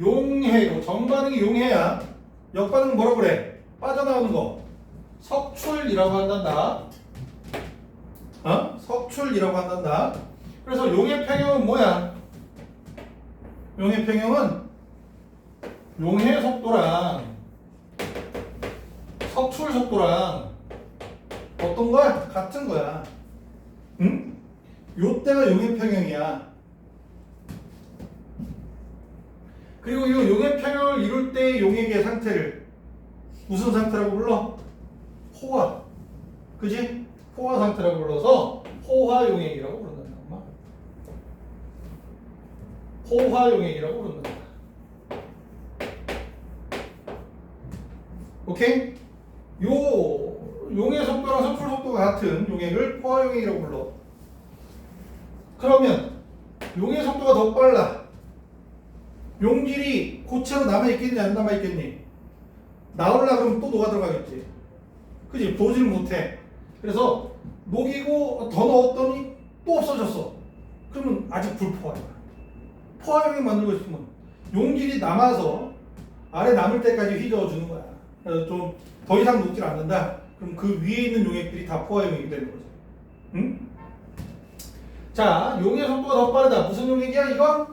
용해고 정반응이 용해야. 역반응은 뭐라고 그래? 빠져나오는 거 석출이라고 한단다. 석출이라고 한단다. 그래서 용해평형은 뭐야? 용해평형은 용해 속도랑 석출 속도랑 어떤 거야? 같은 거야. 응? 요때가 용해평형이야. 그리고 이 용해평형을 이룰 때 용액의 상태를 무슨 상태라고 불러? 호화. 그지? 호화 상태라고 불러서 호화용액이라고 부른다. 포화용액이라고 부른다. 오케이? 용의 속도랑 성출 속도가 같은 용액을 포화용액이라고 불러. 그러면 용의 속도가 더 빨라. 용질이 고체로 남아있겠니 안 남아있겠니? 나오려고 그러면 또 녹아 들어가겠지. 그지? 보지를 못해. 그래서 녹이고 더 넣었더니 또 없어졌어. 그러면 아직 불포화야. 포화용액 만들고 싶으면 용질이 남아서 아래 남을 때까지 휘저어주는 거야. 그래서 좀 더 이상 녹질 않는다. 그럼 그 위에 있는 용액들이 다 포화용액이 되는 거죠. 응? 자, 용의 속도가 더 빠르다. 무슨 용액이야 이건?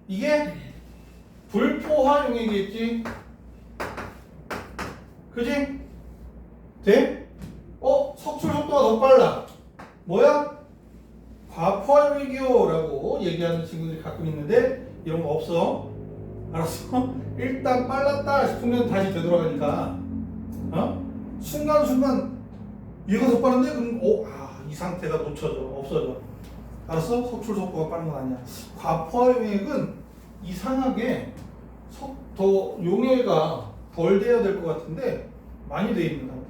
이게 불포화 용액이겠지. 그지? 돼? 석출 속도가 더 빨라. 뭐야? 과포화 용액이요 라고 얘기하는 친구들이 가끔 있는데 이런 거 없어. 알았어? 일단 빨랐다 싶으면 다시 되돌아가니까 순간순간 얘가 더 빠른데? 그럼 이 상태가 놓쳐져. 없어져. 알았어? 석출 속도가 빠른 건 아니야. 과포화 용액은 이상하게 더 용해가 덜 돼야 될 것 같은데 많이 돼 있는 상태야.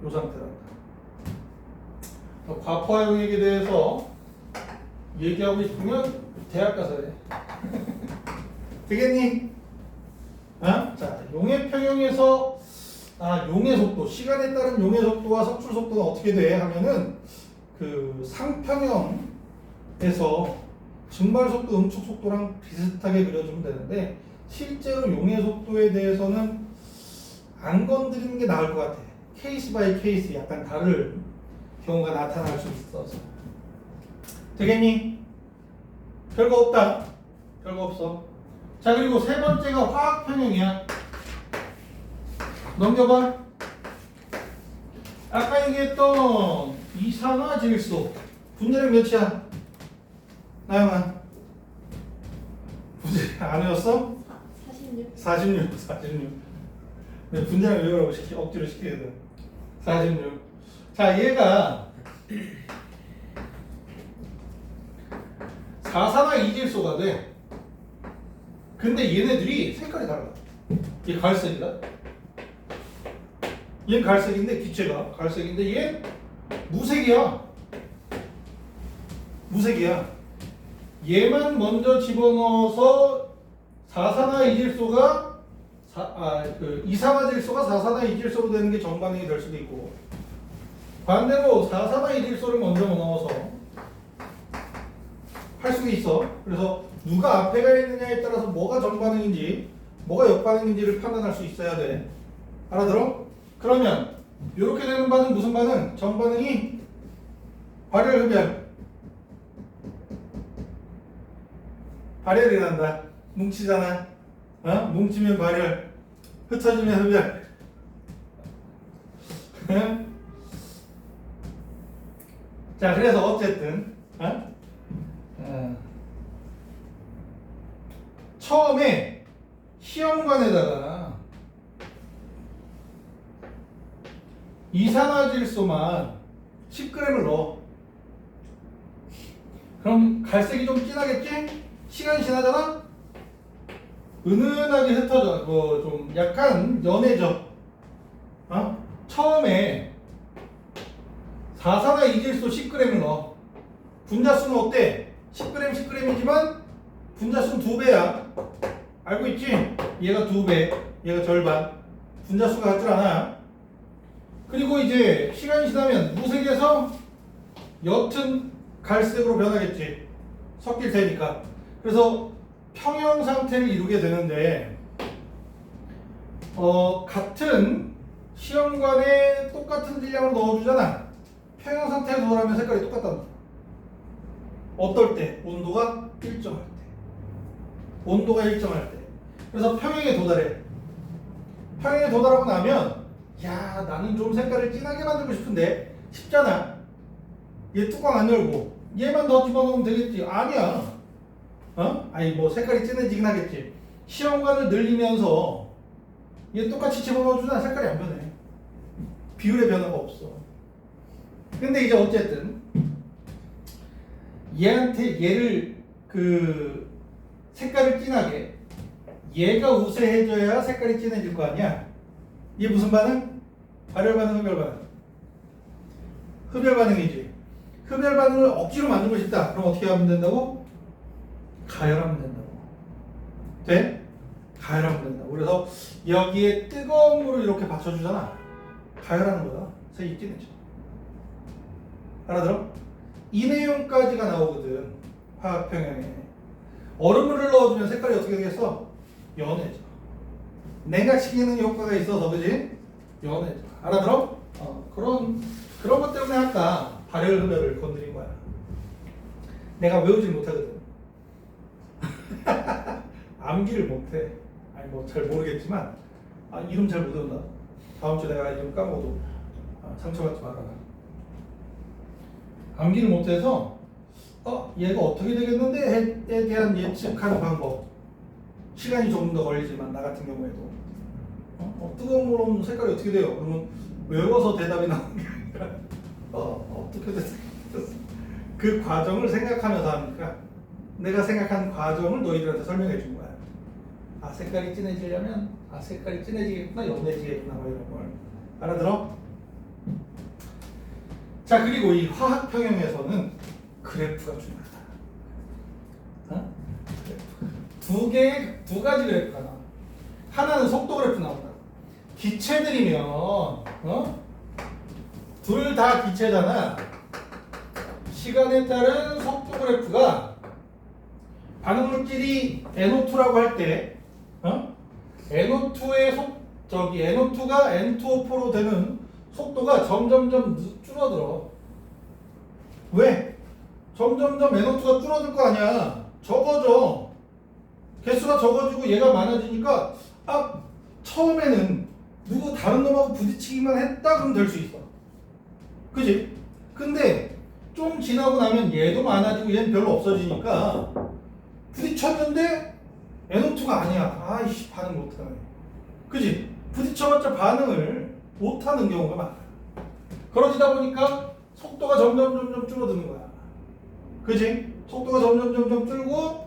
이 상태란다. 과포화 용액에 대해서 얘기하고 싶으면 대학 가서 해. 되겠니? 자, 용해 평형에서 용해 속도, 시간에 따른 용해 속도와 석출 속도는 어떻게 돼? 하면은 그 상평형에서 증발 속도, 응축 속도랑 비슷하게 그려주면 되는데 실제로 용해 속도에 대해서는 안 건드리는 게 나을 것 같아. 케이스 바이 케이스 약간 다른 경우가 나타날 수 있어서. 되겠니? 별거 없다. 별거 없어. 자, 그리고 세 번째가 화학 평형이야. 넘겨봐. 아까 얘기했던 이산화질소 분자량 몇이야? 나영아 분자량 안 외웠어? 46. 네, 분자량 외우라고 억지로 시키거든. 46. 자, 얘가 사산화이질소가 돼. 근데 얘네들이 색깔이 달라. 얘 갈색이다. 얘는 갈색인데 기체가 갈색인데 얘 무색이야. 얘만 먼저 집어넣어서 사산화이질소가 이산화질소가 사산화이질소로 되는 게 정반응이 될 수도 있고, 반대로 사산화이질소를 먼저 넣어서 할 수도 있어. 그래서 누가 앞에 가 있느냐에 따라서 뭐가 정반응인지 뭐가 역반응인지를 판단할 수 있어야 돼. 알아들어? 그러면 이렇게 되는 반응 무슨 반응? 정반응이 발열 흡열. 발열이 난다. 뭉치잖아. 뭉치면 발열, 흩어지면 흡열. 자, 그래서 어쨌든 처음에 시험관에다가 이산화질소만 10g을 넣어. 그럼 갈색이 좀 진하겠지? 시간이 지나잖아? 은은하게 흩어져. 좀 약간 연해져. 처음에 사산화이질소 10g을 넣어. 분자수는 어때? 10g이지만 분자수는 2배야. 알고 있지? 얘가 2배, 얘가 절반. 분자수가 같질 않아. 그리고 이제 시간이 지나면 무색에서 옅은 갈색으로 변하겠지. 섞일 테니까. 그래서 평형 상태를 이루게 되는데 같은 시험관에 똑같은 질량을 넣어주잖아. 평형 상태에서 넣으면 색깔이 똑같단다. 어떨 때? 온도가 일정할 때. 그래서 평형에 도달해. 평형에 도달하고 나면 야, 나는 좀 색깔을 진하게 만들고 싶은데 쉽잖아. 얘 뚜껑 안 열고 얘만 더 집어넣으면 되겠지. 아니야. 뭐 색깔이 진해지긴 하겠지. 시험관을 늘리면서 얘 똑같이 집어넣어주나 색깔이 안 변해. 비율의 변화가 없어. 근데 이제 어쨌든 얘를 색깔을 진하게. 얘가 우세해져야 색깔이 진해질 거 아니야. 이게 무슨 반응? 발열 반응, 흡열 반응. 흡열 반응이지. 흡열 반응을 억지로 만들고 싶다. 그럼 어떻게 하면 된다고? 가열하면 된다고. 돼? 가열하면 된다고. 그래서 여기에 뜨거운 물을 이렇게 받쳐주잖아. 가열하는 거다. 색이 진해져. 알아들어? 이 내용까지가 나오거든. 화학 평형에. 얼음물을 넣어주면 색깔이 어떻게 되겠어? 연해져. 냉각시키는 효과가 있어서, 그지? 연해져. 알아들어? 그런 것 때문에 아까 발열 흡열을 건드린 거야. 내가 외우질 못하거든. 암기를 못해. 아니 뭐 잘 모르겠지만 이름 잘 못 외운다. 다음 주에 내가 이름 까먹어도 상처받지 말아라. 암기를 못해서 얘가 어떻게 되겠는데 에 대한 예측하는 방법. 시간이 조금 더 걸리지만 나 같은 경우에도 뜨거운 물은 색깔이 어떻게 돼요? 그러면 외워서 대답이 나오는 게 아니라 어떻게 됐어? 그 과정을 생각하면서 하니까 내가 생각한 과정을 너희들한테 설명해 준 거야. 색깔이 진해지려면 색깔이 진해지겠구나, 연해지겠구나, 뭐 이런 걸 알아들어? 자, 그리고 이 화학 평형에서는 그래프가 중요하다. 두 가지 그래프가 나와. 하나는 속도 그래프 나온다. 기체들이면 둘 다 기체잖아. 시간에 따른 속도 그래프가 반응 물질이 NO2라고 할 때 NO2의 NO2가 N2O4로 되는 속도가 점점점 줄어들어. 왜? 점점점 NO2가 줄어들 거 아니야. 적어져. 개수가 적어지고 얘가 많아지니까 처음에는 누구 다른 놈하고 부딪히기만 했다 그러면 될 수 있어. 그지? 근데 좀 지나고 나면 얘도 많아지고 얘는 별로 없어지니까 부딪혔는데 NO2가 아니야. 아이씨, 반응 못하네. 그지? 부딪혀봤자 반응을 못하는 경우가 많아. 그러지다 보니까 속도가 점점 줄어드는 거야. 그지? 속도가 점점 줄고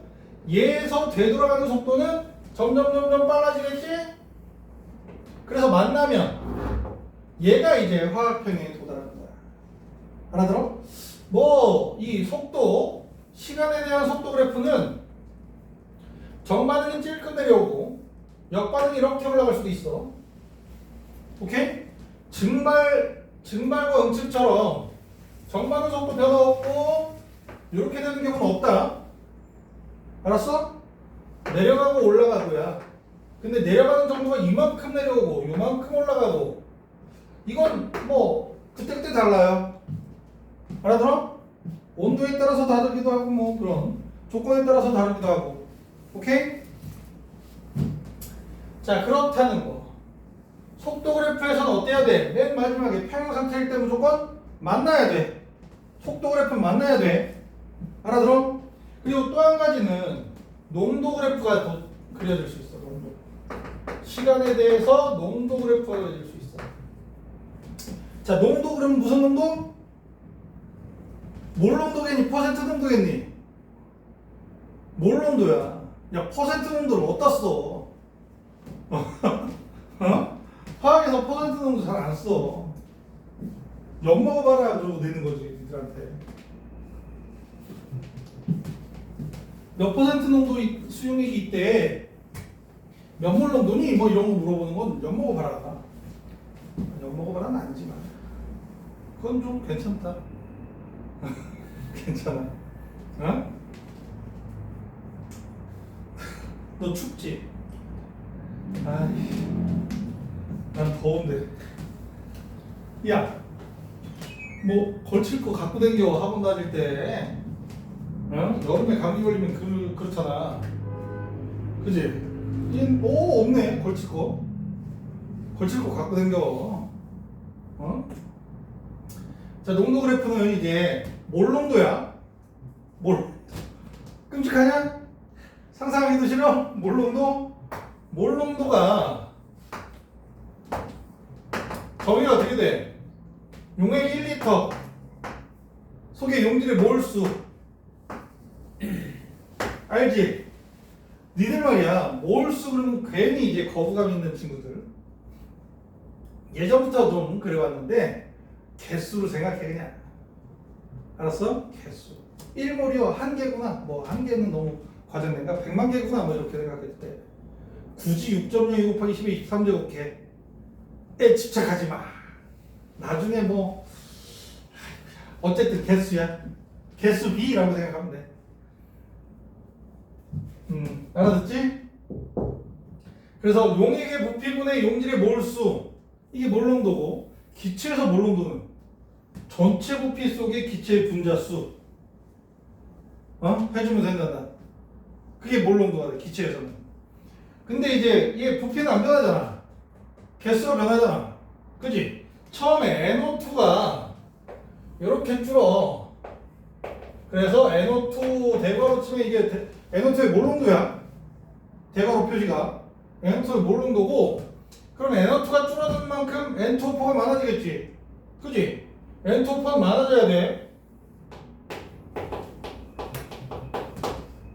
얘에서 되돌아가는 속도는 점점 빨라지겠지? 그래서 만나면 얘가 이제 화학평형에 도달하는 거야. 알아들어? 이 속도, 시간에 대한 속도 그래프는 정반응이 찔끔 내려오고 역반응이 이렇게 올라갈 수도 있어. 오케이? 증발과 응축처럼 정반응 속도 변화 없고 이렇게 되는 경우는 없다. 알았어? 내려가고 올라가고야. 근데 내려가는 정도가 이만큼 내려오고 이만큼 올라가고 이건 그때그때 달라요. 알아들어? 온도에 따라서 다르기도 하고 그런 조건에 따라서 다르기도 하고. 오케이? 자, 그렇다는 거. 속도 그래프에서는 어때야 돼? 맨 마지막에 평형 상태일 때 무조건 만나야 돼. 속도 그래프는 만나야 돼. 알아들어? 그리고 또 한 가지는 농도 그래프가 그려질 수 있어. 농도. 시간에 대해서 농도 그래프가 그려질 수 있어. 자, 농도 그러면 무슨 농도? 몰 농도겠니? 퍼센트 농도겠니? 몰 농도야. 야, 퍼센트 농도를 어디다 써? 화학에서 퍼센트 농도 잘 안 써. 엿 먹어봐라 그러고 내는 거지, 니들한테. 몇 퍼센트 농도 수용액이 있대. 몇 몰 농도니? 이런 거 물어보는 건 엿 먹어봐라. 엿 먹어봐라는 아니지만 그건 좀 괜찮다. 괜찮아. 너 춥지? 난 더운데. 야, 걸칠 거 갖고 다녀. 학원 다닐 때. 여름에 감기 걸리면 그렇잖아. 그지? 얘는 없네. 걸칠 거 갖고 다녀. 자, 농도 그래프는 이제 몰 농도야. 끔찍하냐? 상상하기도 싫어? 몰 농도가 정의가 어떻게 돼? 용액 1리터 속에 용질의 몰수 알지? 니들 말이야 몰수 그러면 괜히 이제 거부감 있는 친구들 예전부터 좀 그래왔는데 개수를 생각해 그냥. 알았어? 개수 1몰이요 1개구나 뭐 1개는 너무 과장된가 100만 개구나 뭐 이렇게 생각했을 때 굳이 6.02 곱하기 10의 23제곱개에 집착하지 마. 나중에 뭐 어쨌든 개수야. 개수 B라고 생각하면 돼. 알아듣지? 그래서 용액의 부피분의 용질의 몰수 이게 몰농도고 기체에서 몰농도는 전체 부피 속의 기체의 분자수 해주면 된단다. 그게 몰농도가 돼 기체에서는. 근데 이제 얘 부피는 안 변하잖아. 개수가 변하잖아. 그지? 처음에 NO2가 이렇게 줄어. 그래서 NO2 대괄호 치면 이게 NO2의 몰농도야. 대괄호 표시가 NO2의 몰농도고 그럼 NO2가 줄어든 만큼 N2O4가 많아지겠지. 그지? N2O4가 많아져야 돼.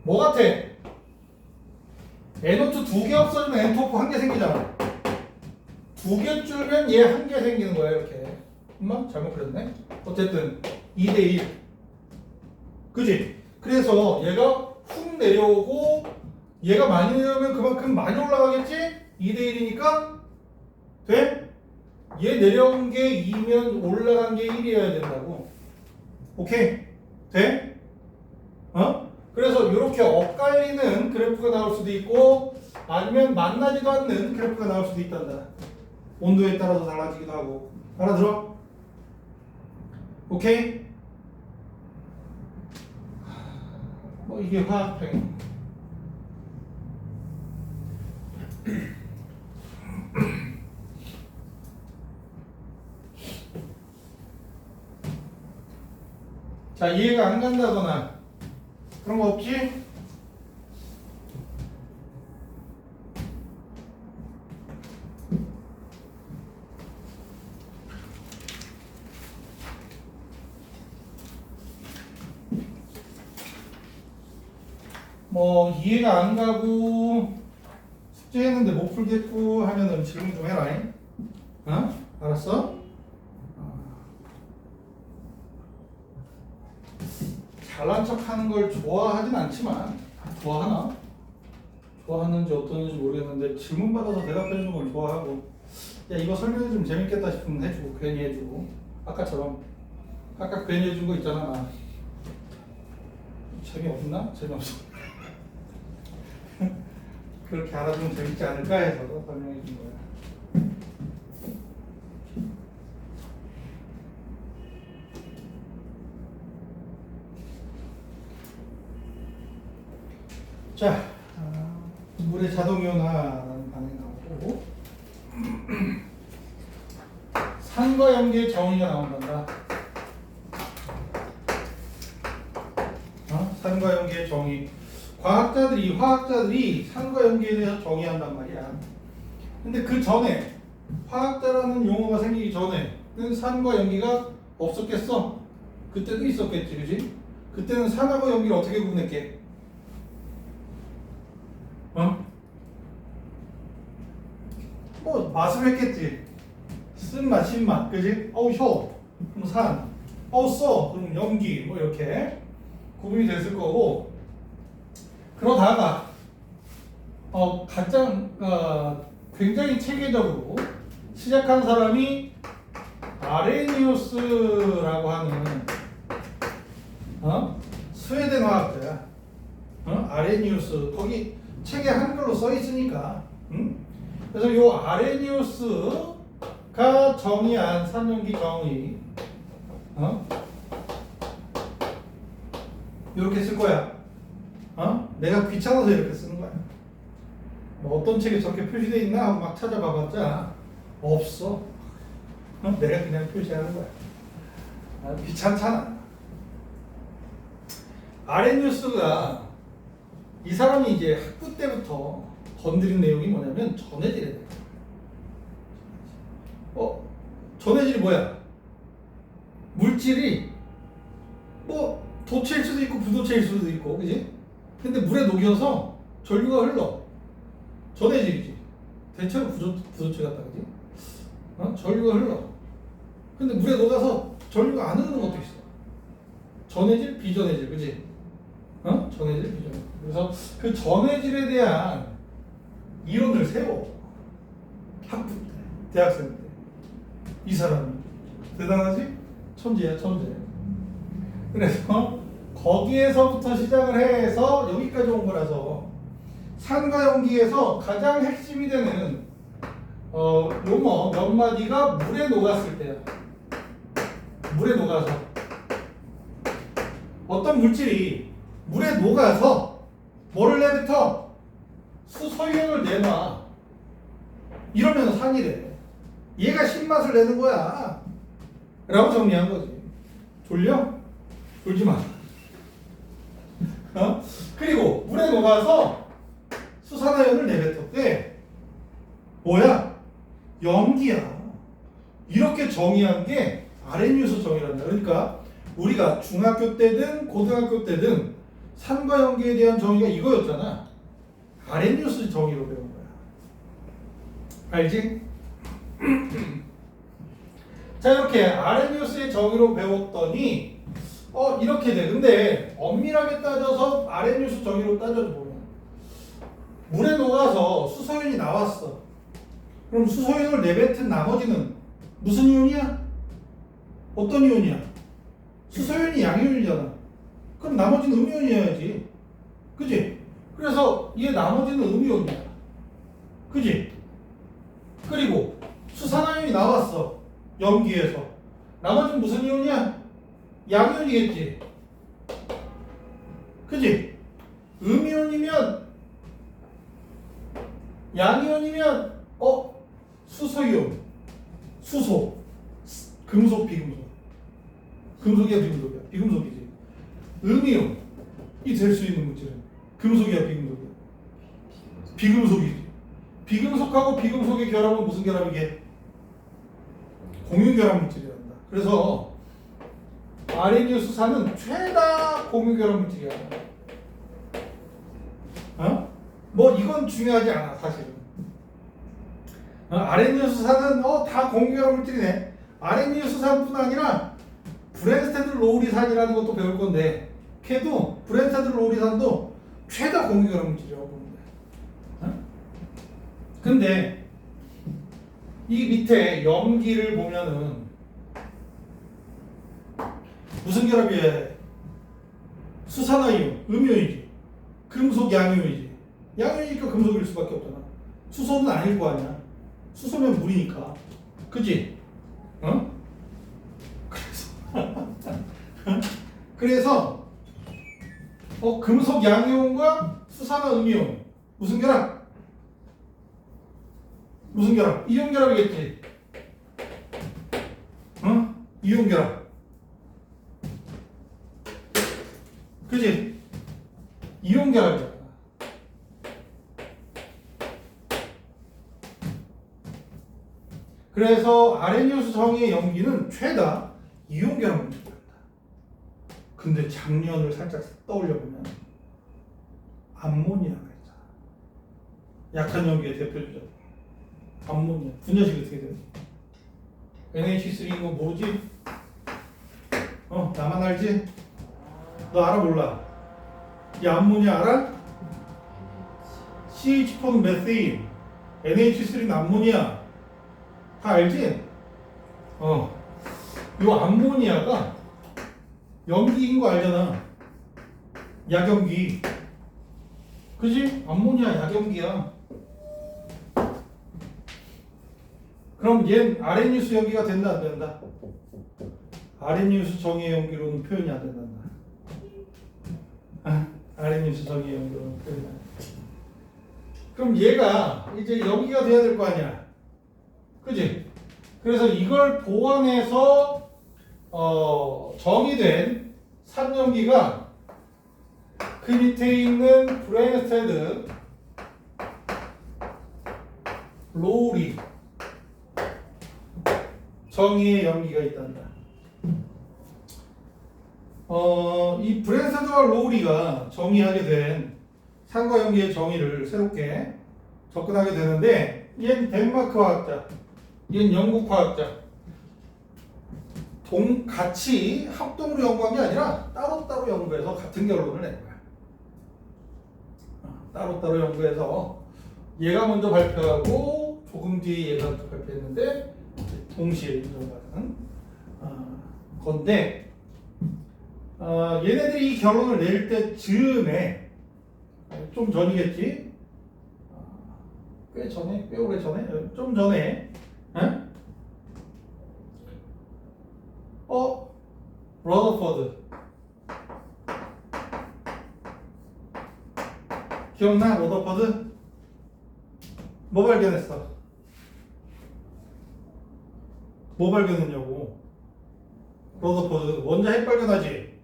뭐 같아? NO2 2개 없어지면 N2O4 1개 생기잖아. 2개 줄면 얘 1개 생기는 거야 이렇게. 엄마? 잘못 그렸네? 어쨌든 2대1 그지? 그래서 얘가 훅 내려오고 얘가 많이 내려오면 그만큼 많이 올라가겠지? 2대1이니까 돼? 얘 내려온 게 2면 올라간 게 1이어야 된다고. 오케이? 돼? 그래서 이렇게 엇갈리는 그래프가 나올 수도 있고 아니면 만나지도 않는 그래프가 나올 수도 있단다. 온도에 따라서 달라지기도 하고. 알아들어? 오케이? 뭐 이게 화학평. 자, 이해가 안 간다거나 그런 거 없지? 뭐 이해가 안 가고 숙제했는데 못 풀겠고 하면은 질문 좀 해라. 알았어? 잘난 척 하는 걸 좋아하진 않지만 좋아하나? 좋아하는지 어떠는지 모르겠는데 질문 받아서 대답해주는 걸 좋아하고 야 이거 설명해 주면 재밌겠다 싶으면 해주고 괜히 해주고 아까처럼 아까 괜히 해준 거 있잖아 나 재미없나? 재미없어. 그렇게 알아두면 재밌지 않을까 해서 설명해 준 거야. 자, 물의 자동이온화라는 반응이 나오고 산과 염기의 정의가 나온단다. 산과 염기의 정의. 화학자들이 산과 염기에 대해서 정의한단 말이야. 근데 그 전에 화학자라는 용어가 생기기 전에는 산과 염기가 없었겠어? 그때도 있었겠지, 그지? 그때는 산하고 염기를 어떻게 구분했게? 뭐 맛을 했겠지. 쓴맛, 신맛, 그지? 어우 혀, 그럼 산. 어우 써, 그럼 염기, 뭐 이렇게 구분이 됐을 거고. 그러다가 가장 굉장히 체계적으로 시작한 사람이 아레니우스라고 하는 스웨덴 화학자야. 아레니우스 거기 책에 한글로 써 있으니까. 그래서 이 아레니우스가 정의한 산염기 정의 이렇게 쓸 거야. 내가 귀찮아서 이렇게 쓰는 거야. 뭐 어떤 책에 저렇게 표시되어 있나 하고 막 찾아봐봤자 없어. 내가 그냥 표시하는 거야. 귀찮잖아. 아레니우스가 이 사람이 이제 학부 때부터 건드린 내용이 뭐냐면 전해질에 대해. 전해질이 뭐야? 물질이 뭐 도체일 수도 있고 부도체일 수도 있고, 그지? 근데 물에 녹여서 전류가 흘러. 전해질이지. 대체로 부조체 같다 그지? 전류가 흘러. 근데 물에 녹아서 전류가 안 흐르는 것도 있어. 전해질, 비전해질, 그지? 전해질, 비전해질. 그래서 그 전해질에 대한 이론을 세워. 학부 때, 대학생 때. 이 사람이. 대단하지? 천재야, 천재. 그래서 거기에서부터 시작을 해서 여기까지 온 거라서 산과 연기에서 가장 핵심이 되는 용어 몇 마디가 물에 녹았을 때야. 물에 녹아서 어떤 물질이 물에 녹아서 뭐를 내뱉어? 수소이온을 내놔. 이러면 산이래. 얘가 신맛을 내는 거야 라고 정리한 거지. 졸려? 졸지 마. 그리고 물에 녹아서 수산화연을 내뱉었대. 뭐야? 염기야. 이렇게 정의한 게 아레니우스 정의란다. 그러니까 우리가 중학교 때든 고등학교 때든 산과 연기에 대한 정의가 이거였잖아. 아레니우스 정의로 배운 거야. 알지? 자, 이렇게 아레니우스의 정의로 배웠더니 이렇게 돼. 근데 엄밀하게 따져서 아레니우스 정의로 따져서 보면 물에 녹아서 수소연이 나왔어. 그럼 수소연을 내뱉은 나머지는 무슨 이온이야? 어떤 이온이야? 수소연이 양이온이잖아. 그럼 나머지는 음이온이어야지. 그지? 그래서 얘 나머지는 음이온이야. 그지? 그리고 수산화연이 나왔어. 염기에서. 나머지는 무슨 이온이야? 양이온이겠지. 그지? 음이온이면 양이온이면 수소이온. 수소. 금속, 비금속. 금속이야, 비금속이야? 비금속이지. 음이온이 될 수 있는 물질은 금속이야, 비금속이야? 비금속이지. 비금속하고 비금속의 결합은 무슨 결합이게? 공유결합 물질이란다. 그래서 아레니우스산은 최다 공유결합 물질이야. 뭐 이건 중요하지 않아 사실은. 아레니우스산은 다 공유결합 물질이네. 아레니우스산뿐 아니라 브랜스테드 로우리산이라는 것도 배울 건데 걔도 브랜스테드 로우리산도 최다 공유결합 물질이라고 보면 돼. 근데 이 밑에 염기를 보면은 무슨 결합이야? 수산화이온, 음이온이지. 금속, 양이온이지. 양이온이니까 금속일 수밖에 없잖아. 수소는 아닐 거 아니야. 수소면 물이니까. 그지? 그래서 금속 양이온과 수산화 음이온 무슨 결합? 무슨 결합? 이온 결합이겠지. 이온 결합. 그지? 이온 결합이야. 그래서 아레니우스 정의의 염기는 최다 이온 결합 물질이다. 근데 작년을 살짝 떠올려 보면 암모니아가 있잖아. 약한 염기의 대표 주자. 암모니아. 분자식이 어떻게 되지? NH3인 거 모르지? 나만 알지? 너 알아 몰라? 이 암모니아 알아? CH4는 메세인, NH3는 암모니아. 다 알지? 요 암모니아가 염기인 거 알잖아. 약염기. 그지? 암모니아 약염기야. 그럼 얘는 아레니우스 염기가 된다 안 된다? 아레니우스 정의 염기로는 표현이 안 된단다. 아레니우스 정의 염기로는 표현이 안 된다. 그럼 얘가 이제 염기가 돼야 될 거 아니야. 그지? 그래서 이걸 보완해서 정의된 산염기가 그 밑에 있는 브랜스테드 로우리 정의의 염기가 있단다. 이 브랜스테드와 로우리가 정의하게 된 산과 연기의 정의를 새롭게 접근하게 되는데, 얘는 덴마크 화학자, 얘는 영국 화학자. 같이 합동으로 연구한 게 아니라 따로따로 연구해서 같은 결론을 낸 거야. 따로따로 연구해서 얘가 먼저 발표하고 조금 뒤에 얘가 또 발표했는데 동시에 인정받는 건데, 얘네들이 이 결론을 낼 때쯤에 좀 전이겠지? 꽤 전에? 꽤 오래 전에? 좀 전에 러더퍼드 기억나? 러더퍼드 뭐 발견했어? 뭐 발견했냐고. 러더퍼드 원자 핵 발견하지,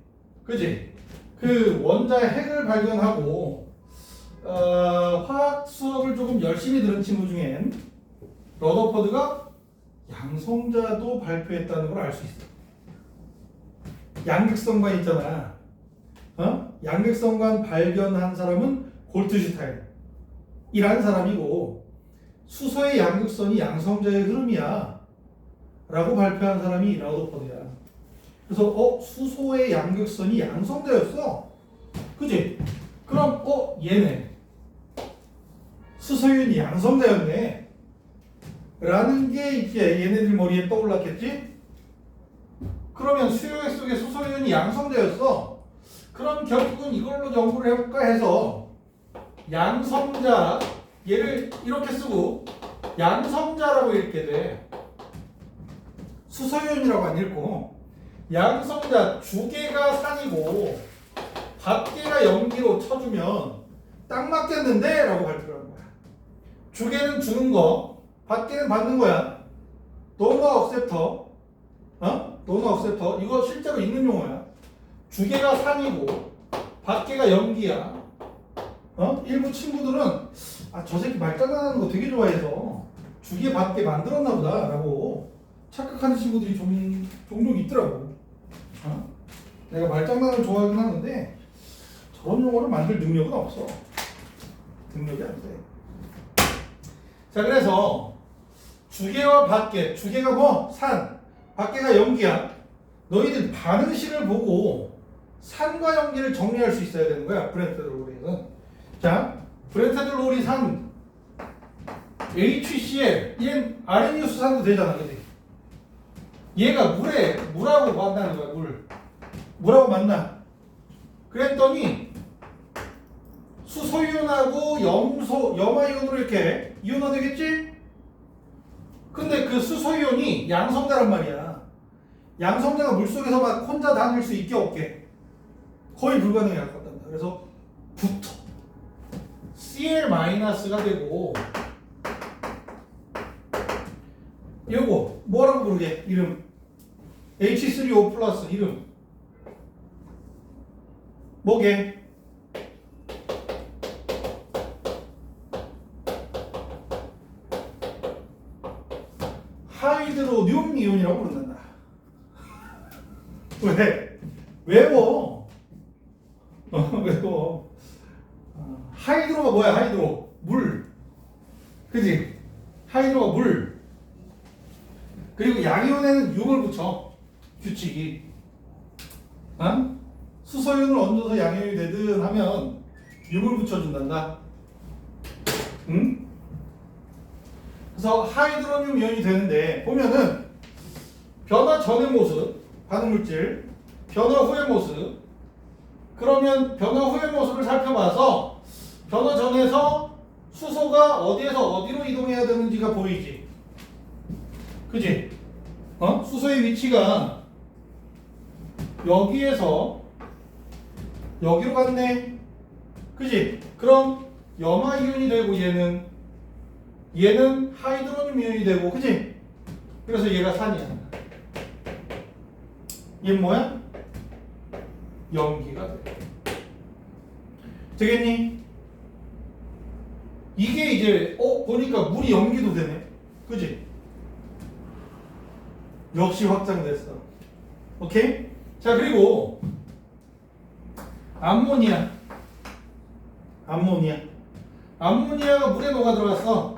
그지? 그 원자 핵을 발견하고 화학 수업을 조금 열심히 들은 친구 중엔 러더퍼드가 양성자도 발표했다는 걸 알 수 있어. 양극성관 있잖아. 양극성관 발견한 사람은 골트슈타인이라는 사람이고, 수소의 양극선이 양성자의 흐름이야 라고 발표한 사람이 러더퍼드야. 그래서 수소의 양극선이 양성자였어, 그지? 그럼 얘네 수소윤이 양성자였네 라는 게 이제 얘네들 머리에 떠올랐겠지? 그러면 수용액 속에 수소윤이 양성자였어. 그럼 결국은 이걸로 연구를 해볼까 해서 양성자, 얘를 이렇게 쓰고 양성자라고 읽게 돼. 수소윤이라고 안 읽고 양성자, 주계가 산이고 밖계가 염기로 쳐주면 딱 맞겠는데? 라고 발표를 한 거야. 주계는 주는 거, 밖계는 받는 거야. 도너 억셉터, 도너 억셉터, 이거 실제로 있는 용어야. 주계가 산이고 밖계가 염기야. 일부 친구들은 저 새끼 말장난하는 거 되게 좋아해서 주계 밖계 만들었나 보다 라고 착각하는 친구들이 종종 있더라고. 내가 말장난을 좋아하긴 하는데 저런 용어를 만들 능력은 없어. 능력이 안 돼. 자, 그래서 주계와 밖계, 주계가 뭐? 산, 밖계가 염기야. 너희들 반응식을 보고 산과 염기를 정리할 수 있어야 되는 거야, 브렌트드 로리는. 자, 브렌트드 로리 산 HCl, 얘는 아레니우스 산도 되잖아, 그치? 얘가 물하고 만나는 거야, 물하고 만나. 그랬더니 수소이온하고 염화이온으로 이렇게 이온화 되겠지? 근데 그 수소이온이 양성자란 말이야. 양성자가 물속에서 막 혼자 다닐 수 있게 없게 거의 불가능에 가깝단다. 그래서 붙어 Cl-가 되고, 요거 뭐라고 부르게? 이름 H3O 플러스 이름 뭐게? 하이드로늄 이온이라고 부른단다. 왜? 외워. 외워. 하이드로가 뭐야? 하이드로 물, 그지? 하이드로가 물. 그리고 양이온에는 6을 붙여, 규칙이. 수소이온을 얹어서 양이온이 되든 하면 6을 붙여준단다. 응? 그래서 하이드로늄 이온이 되는데, 보면은 변화 전의 모습, 반응물질, 변화 후의 모습. 그러면 변화 후의 모습을 살펴봐서 변화 전에서 수소가 어디에서 어디로 이동해야 되는지가 보이지, 그지? 수소의 위치가 여기에서 여기로 갔네, 그지? 그럼 염화 이온이 되고 얘는 하이드로늄 이온이 되고, 그지? 그래서 얘가 산이야. 얘는 뭐야? 염기가 돼. 되겠니? 이게 이제 보니까 물이 염기도 되네, 그지? 역시 확장됐어. 오케이? 자, 그리고 암모니아 암모니아. 암모니아가 물에 녹아 들어갔어.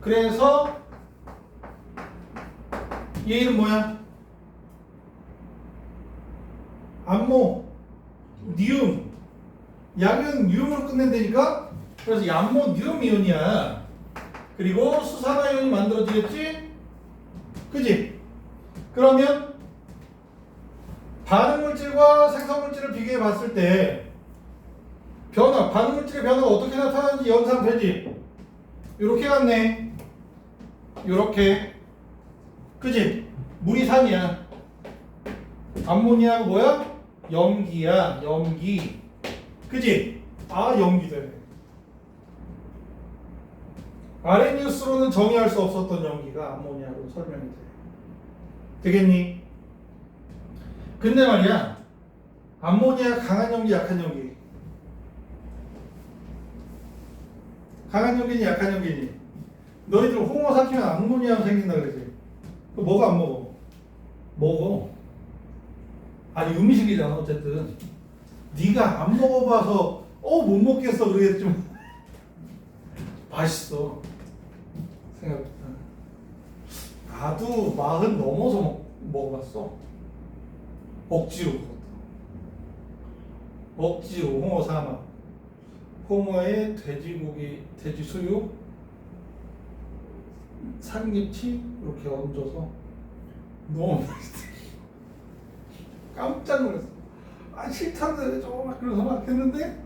그래서 얘 이름 뭐야? 암모니움. 양은 니움으로 끝낸다니까? 그래서 암모니움 이온이야. 그리고 수산화이온이 만들어지겠지? 그지? 그러면 반응물질과 생성물질을 비교해 봤을 때 반응물질의 변화가 어떻게 나타나는지 연상되지? 요렇게 갔네. 요렇게. 그지? 물이 산이야. 암모니아가 뭐야? 염기야. 염기. 그지? 염기되네. 아레니우스로는 정의할 수 없었던 염기가 암모니아로 설명이 돼. 되겠니? 근데 말이야, 암모니아 강한 염기, 약한 염기. 강한 염기니 약한 염기니? 너희들 홍어 삭히면 암모니아 생긴다 그러지? 그거 먹어 안 먹어? 먹어. 아니 음식이잖아 어쨌든. 네가 안 먹어봐서 못 먹겠어 그러겠지만 맛있어. 생각보다. 나도 40 넘어서 먹어봤어. 억지로. 억지로 홍어 삼아. 홍어에 돼지고기, 돼지 수육, 삼김치 이렇게 얹어서 너무 맛있어. 깜짝 놀랐어. 싫다는데 막 그러면서 막 했는데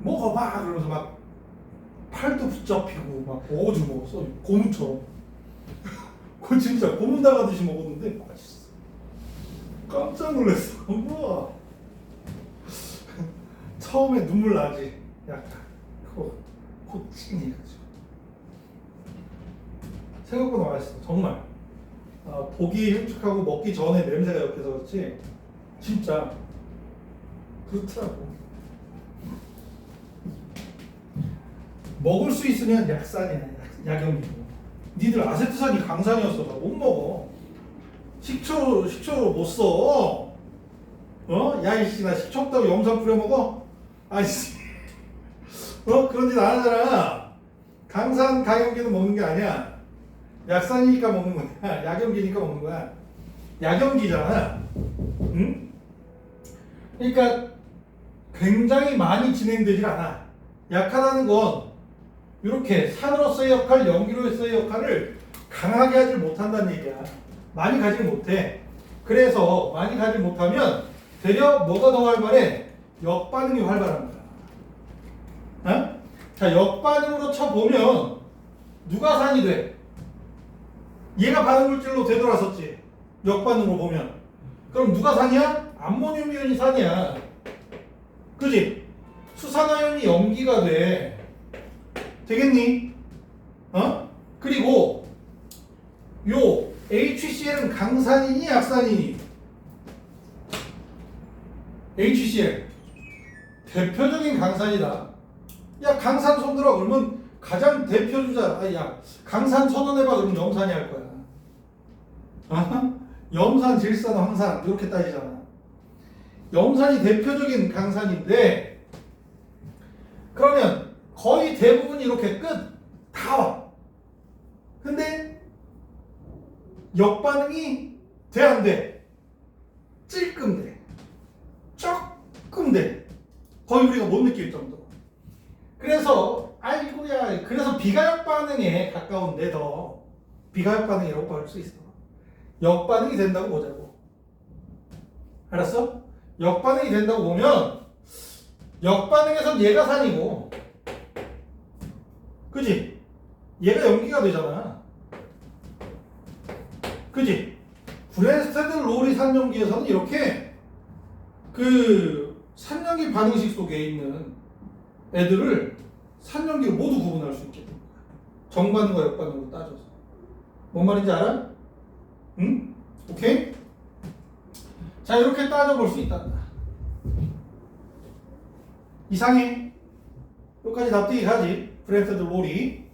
먹어봐 그러면서 막 팔도 붙잡히고 막 어주 먹었어. 고문처럼. 그 진짜 고문 당하듯이 먹었는데 맛있어. 깜짝 놀랐어. 우와. 처음에 눈물 나지. 약간 코칭해가지고 생각보다 맛있어. 정말. 보기 흉측하고 먹기 전에 냄새가 역해서 그렇지 진짜 그렇더라고. 먹을 수 있으면 약산이야. 약염이고. 니들 아세트산이 강산이었어. 못 먹어. 식초로 못 써. 야이씨 나 식초 없다고 염산 뿌려 먹어? 아이씨. 그런 짓 안 하잖아. 강산 강염기는 먹는 게 아니야. 약산이니까 먹는 거야. 약염기니까 먹는 거야. 약염기잖아. 응? 그러니까 굉장히 많이 진행되질 않아. 약하다는 건 이렇게 산으로서의 역할, 염기로서의 역할을 강하게 하지 못한다는 얘기야. 많이 가지 못해. 그래서 많이 가지 못하면 되려 뭐가 더 활발해? 역반응이 활발한 거야. 자, 역반응으로 쳐보면 누가 산이 돼? 얘가 반응물질로 되돌아섰지. 역반응으로 보면. 그럼 누가 산이야? 암모늄 이온이 산이야. 그지? 수산화이온이 염기가 돼. 되겠니? 그리고 요 HCl은 강산이니 약산이니? HCl 대표적인 강산이다. 야 강산 손들어 그러면 가장 대표주자. 야 강산 선언해봐 그러면 염산이 할 거야. 염산, 질산, 황산 이렇게 따지잖아. 염산이 대표적인 강산인데 그러면 거의 대부분이 이렇게 끝 다 와. 근데 역반응이 돼 안 돼? 찔끔 돼. 조금 돼. 거의 우리가 못 느낄 정도. 그래서 아이고야. 그래서 비가역 반응에 가까운데 더 비가역 반응이라고 볼 수 있어. 역반응이 된다고 보자고. 알았어? 역반응이 된다고 보면 역반응에선 얘가 산이고 그지? 얘가 염기가 되잖아. 그지? 브랜스테드 로리 산염기에서는 이렇게 그 산염기 반응식 속에 있는 애들을 산염기로 모두 구분할 수 있게 됩니다. 정반응과 역반응으로 따져서. 뭔 말인지 알아? 응? 오케이? 자, 이렇게 따져볼 수 있다. 이상해? 여기까지 납득이 가지. 브랜스테드 로리.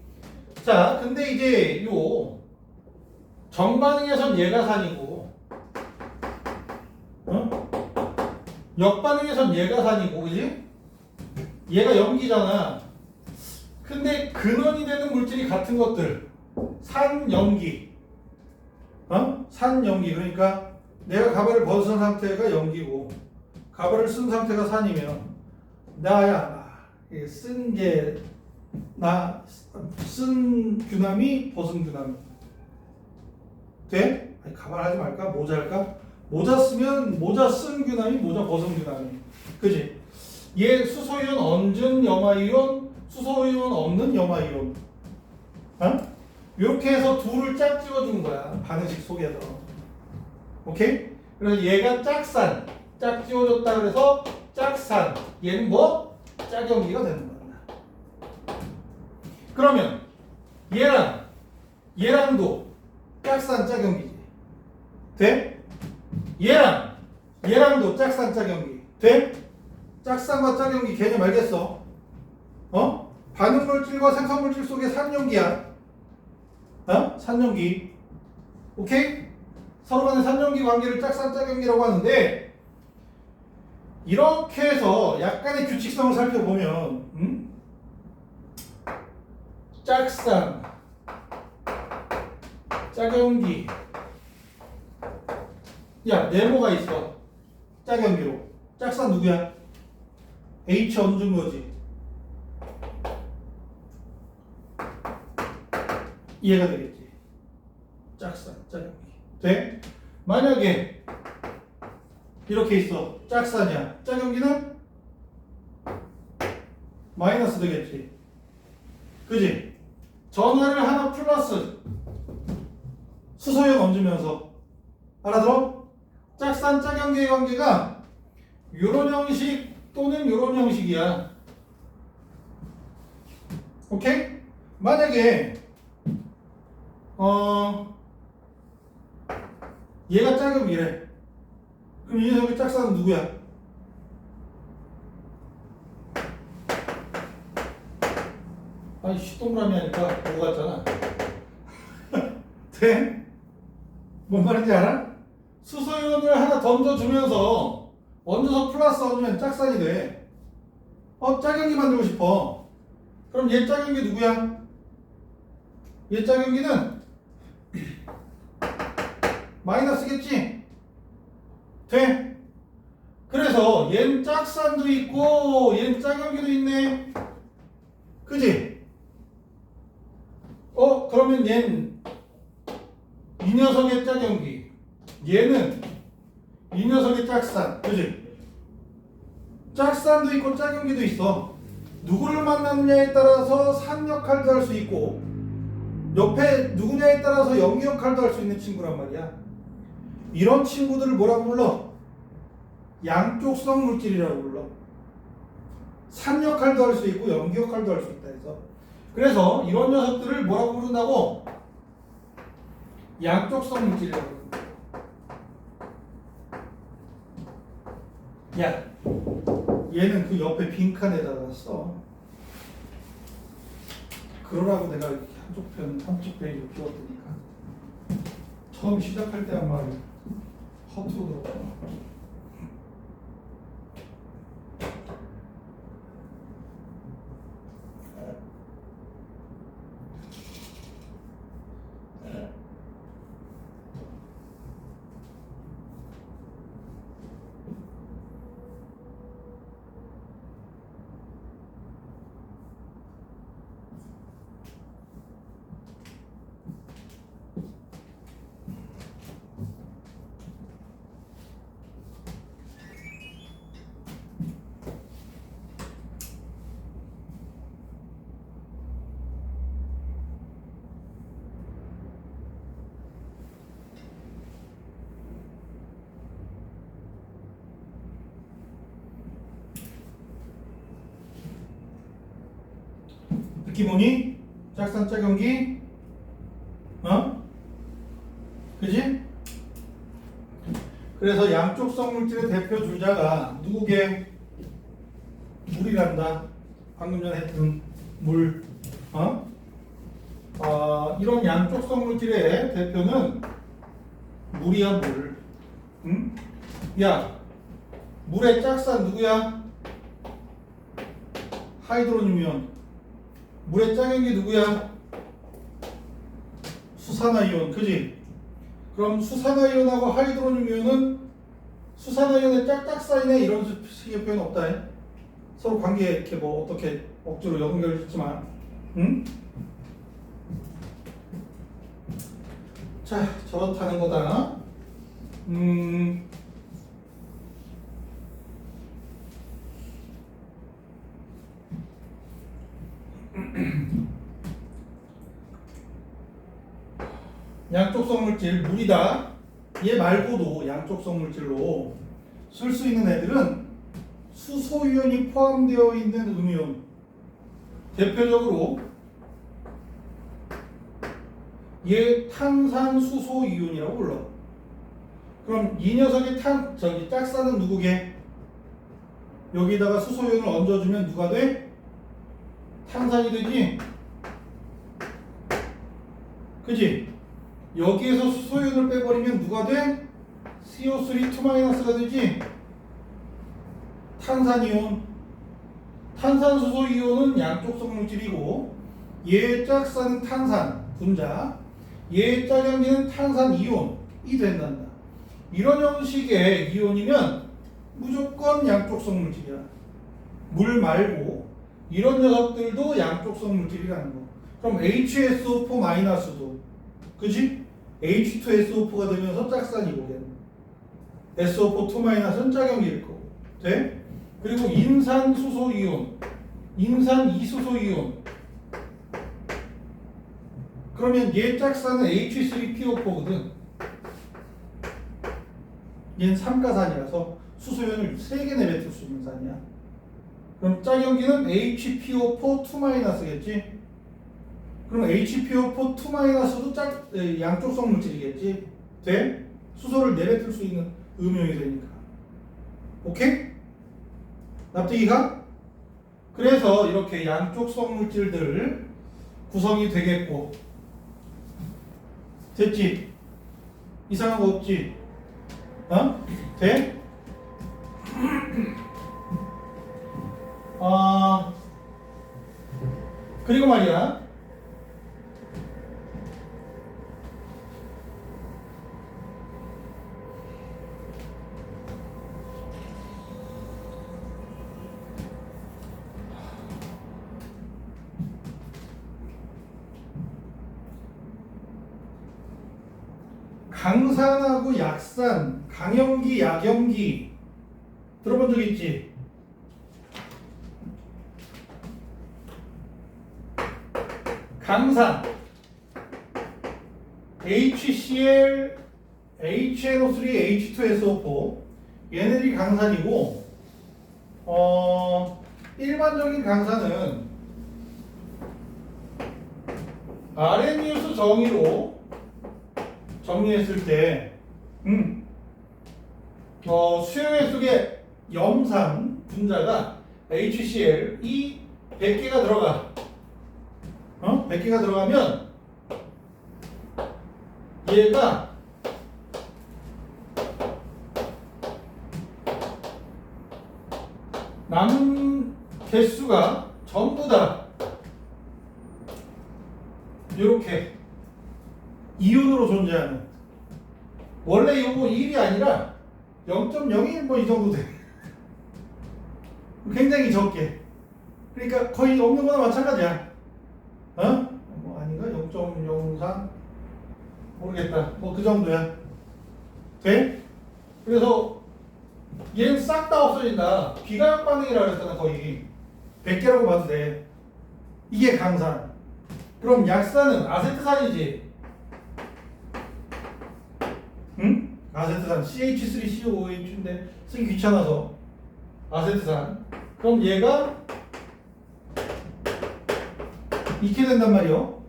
자, 근데 이제 요 정반응에선 얘가 산이고 역반응에선 얘가 산이고, 그지? 얘가 염기잖아. 근데 근원이 되는 물질이 같은 것들. 산, 염기. 산, 염기. 그러니까 내가 가발을 벗은 상태가 염기고, 가발을 쓴 상태가 산이면, 쓴 게, 쓴 규남이 벗은 규남이. 돼? 아니, 가발 하지 말까? 모자 할까? 모자 쓰면 모자 쓴 규남이 모자 벗은 규남이. 그지? 얘 수소이온 얹은 염화이온, 수소이온 없는 염화이온. 이렇게 해서 둘을 짝 지워준 거야. 반응식 속에서. 오케이? 그래서 얘가 짝산. 짝 지워줬다 그래서 짝산. 얘는 뭐? 짝염기가 되는 거야. 그러면 얘랑도 짝산 짝염기지. 돼? 얘랑도 짝산 짝염기. 돼? 짝산과 짝염기 개념 알겠어? 반응물질과 생성물질 속에 산염기야. 산염기. 오케이? 서로 간의 산염기 관계를 짝산 짝염기라고 하는데, 이렇게 해서 약간의 규칙성을 살펴보면, 짝산, 짝염기. 야, 네모가 있어. 짝염기로. 짝산 누구야? H 얹은 거지. 이해가 되겠지? 짝산, 짝염기. 돼? 만약에 이렇게 있어. 짝산이야. 짝염기는 마이너스 되겠지. 그지? 전하를 하나 플러스 수소연 얹으면서. 알아들어? 짝산, 짝염기의 관계가 요런 형식 또는 요런 형식이야. 오케이? 만약에 얘가 짝염기래. 그럼 이 녀석의 짝산은 누구야? 아이씨, 동그라미 하니까 그거 같잖아. 돼? 뭔 말인지 알아? 수소이온을 하나 던져주면서 얹어서 플러스 얹으면 짝산이 돼. 짝염기 만들고 싶어. 그럼 얘 짝염기 누구야? 얘 짝염기는 마이너스겠지? 돼? 그래서 얘는 짝산도 있고 얘는 짝염기도 있네. 그지? 그러면 얘는 이 녀석의 짝염기, 얘는 이 녀석의 짝산. 그지? 짝산도 있고 짝염기도 있어. 누구를 만났느냐에 따라서 산 역할도 할 수 있고 옆에 누구냐에 따라서 염기 역할도 할 수 있는 친구란 말이야. 이런 친구들을 뭐라고 불러? 양쪽성 물질이라고 불러. 산 역할도 할 수 있고 염기 역할도 할 수 있다 해서. 그래서 이런 녀석들을 뭐라고 부른다고? 양쪽성 물질이라고 부른다. 야, 얘는 그 옆에 빈칸에다가 써. 그러라고 내가 한쪽 페이지 비웠으니까. 처음 시작할 때 아마 허투루 들었구나. 느낌 오니? 짝산 짝염기? 그지? 그래서 양쪽성 물질의 대표 주자가 누구게? 물이란다. 방금 전에 했던 물. 이런 양쪽성 물질의 대표는 물이야, 물. 야, 물의 짝산 누구야? 하이드로늄 이온. 물의 짝연기 누구야? 수산화이온. 그지? 그럼 수산화이온하고 하이드로늄 이온은 수산화이온의 짝짝사이네 이런 식의 표현 없다. 서로 관계 이렇게 뭐 어떻게 억지로 연결했지만, 응? 자, 저렇다는 거다. 양쪽성 물질 물이다. 얘 말고도 양쪽성 물질로 쓸 수 있는 애들은 수소이온이 포함되어 있는 음이온. 대표적으로 얘 탄산수소이온이라고 불러. 그럼 이 녀석의 짝사는 누구게? 여기다가 수소이온을 얹어주면 누가 돼? 탄산이 되지? 그지? 여기에서 수소이온을 빼버리면 누가 돼? CO3 2-가 되지? 탄산이온. 탄산수소이온은 양쪽성 물질이고 얘의 짝사는 탄산 분자, 얘의 짝연기는 탄산이온이 된단다. 이런 형식의 이온이면 무조건 양쪽성 물질이야. 물 말고 이런 녀석들도 양쪽성 물질이라는 거. 그럼 HSO4-도 그지? H2SO4가 되면서 짝산이고 SO4 2-는 짝연기일 거고 돼? 그리고 인산수소이온, 인산이수소이온. 그러면 얘 짝산은 H3PO4거든. 얘는 삼가산이라서 수소이온을 3개 내뱉을 수 있는 산이야. 그럼 짝연기는 HPO4 2-겠지? 그럼 HPO4 2-도 양쪽성 물질이겠지? 돼? 수소를 내뱉을 수 있는 음이온이 되니까. 오케이? 납득이가? 그래서 이렇게 양쪽성 물질들 구성이 되겠고. 됐지? 이상한 거 없지? 어? 돼? 그리고 말이야. 강산하고 약산, 강염기, 약염기 들어본 적 있지? 강산 HCl, HNO3, H2SO4 얘네들이 강산이고 일반적인 강산은 아레니우스 정의로 정리했을 때 수용액 속에 염산 분자가 HCl 이 100개가 들어가. 100개가 들어가면 얘가 남은 개수가 전부 다 이렇게 이온으로 존재하는. 원래 이거 1이 아니라 0.01 뭐 이 정도 돼. 굉장히 적게. 그러니까 거의 없는 거나 마찬가지야. 뭐 아닌가? 0.03 모르겠다. 뭐 그 정도야. 돼? 그래서 얘는 싹 다 없어진다. 비가역 반응이라고 그랬잖아. 거의 100개라고 봐도 돼. 이게 강산. 그럼 약산은 아세트산이지. 응? 아세트산 CH3COOH인데 쓰기 귀찮아서 아세트산. 그럼 얘가 이렇게 된단 말이요.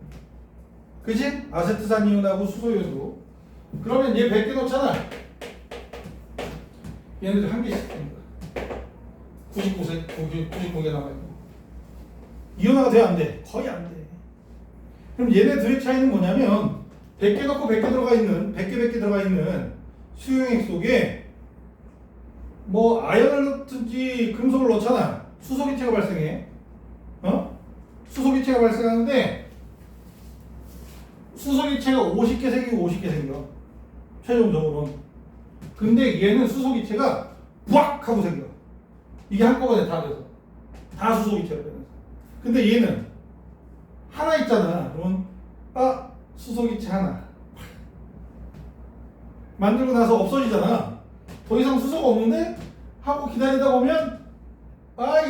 그지? 아세트산 이온하고 수소이온으로. 그러면 얘 100개 넣잖아. 얘네들 한 개씩 됩니다. 99개 남아있고. 이온화가 돼? 안 돼? 거의 안 돼. 그럼 얘네 둘의 차이는 뭐냐면 100개 넣고 100개 들어가 있는 100개 들어가 있는 수용액 속에 뭐 아연을 넣든지 금속을 넣잖아. 수소기체가 발생해. 수소기체가 발생하는데 수소기체가 50개 생기고 50개 생겨. 최종적으로는. 근데 얘는 수소기체가 부악 하고 생겨. 이게 한꺼번에 다 돼서. 다 수소기체로 되면서. 근데 얘는 하나 있잖아. 그러면 수소기체 하나. 만들고 나서 없어지잖아. 더 이상 수소가 없는데 하고 기다리다 보면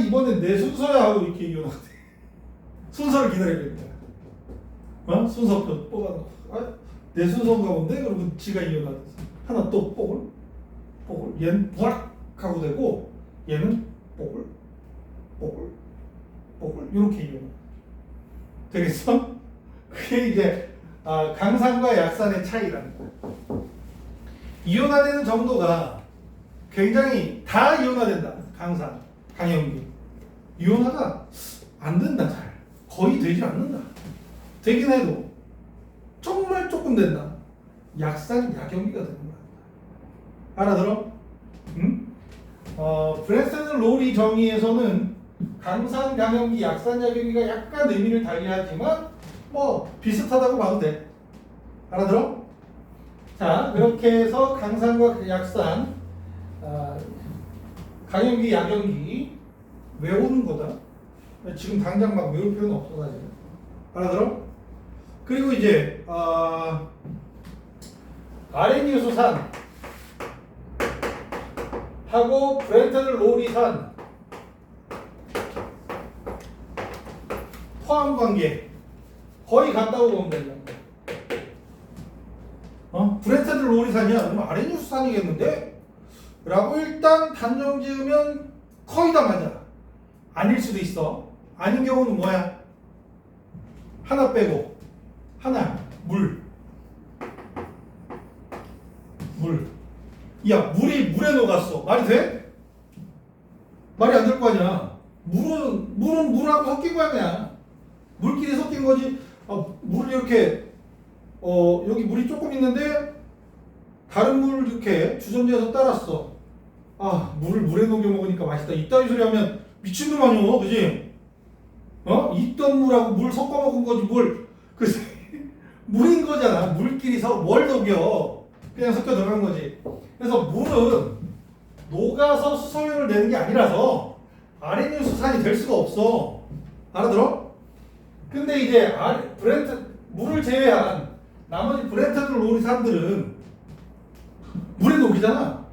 이번엔 내 순서야 하고 이렇게 이어나대. 순서를 기다려야 됩니다. 순서표 뽑아서 내 순서인가 본데? 그러고 지가 이어나대. 하나 또 뽀글 얘는 부악 하고 되고 얘는 뽀글 이렇게 이어나. 되겠어? 그게 이제 강산과 약산의 차이라는 거야. 이온화되는 정도가 굉장히 다 이온화된다. 강산, 강염기. 이온화가 안 된다. 잘 거의 되지 않는다. 되긴 해도 정말 조금 된다. 약산, 약염기가 되는 거야. 알아들어? 응? 브레센 로리 정의에서는 강산, 강염기, 약산, 약염기가 약간 의미를 달리하지만 뭐 비슷하다고 봐도 돼. 알아들어? 자, 그렇게 해서 강산과 약산, 강염기, 약염기 외우는 거다. 지금 당장 막 외울 필요는 없어 사실. 알아들어? 그리고 이제 아레니우스산 하고 브렌텐 로리산 포함 관계 거의 같다고 보면 된다. 브렌텐 로리산이야? 그러면 아레니우스산이겠는데? 라고 일단 단정 지으면 거의 다 맞아. 아닐 수도 있어. 아닌 경우는 뭐야? 하나 빼고 하나 물. 야, 물에 녹았어. 말이 돼? 말이 안 될 거 아니야. 물은 물하고 섞인 거야 그냥. 물끼리 섞인 거지. 물을 이렇게 여기 물이 조금 있는데 다른 물을 이렇게 주전자에서 따랐어. 물을 물에 녹여 먹으니까 맛있다. 이따위 소리 하면 미친놈 아니오, 그지? 있던 물하고 물 섞어 먹은 거지 뭘. 그래서 물인 거잖아. 물끼리 뭘 녹여. 그냥 섞여 들어간 거지. 그래서 물은 녹아서 수소연을 내는 게 아니라서 아레니우스산이 될 수가 없어. 알아들어? 근데 이제 물을 제외한 나머지 브렌텐 로리산들은 물에 녹이잖아.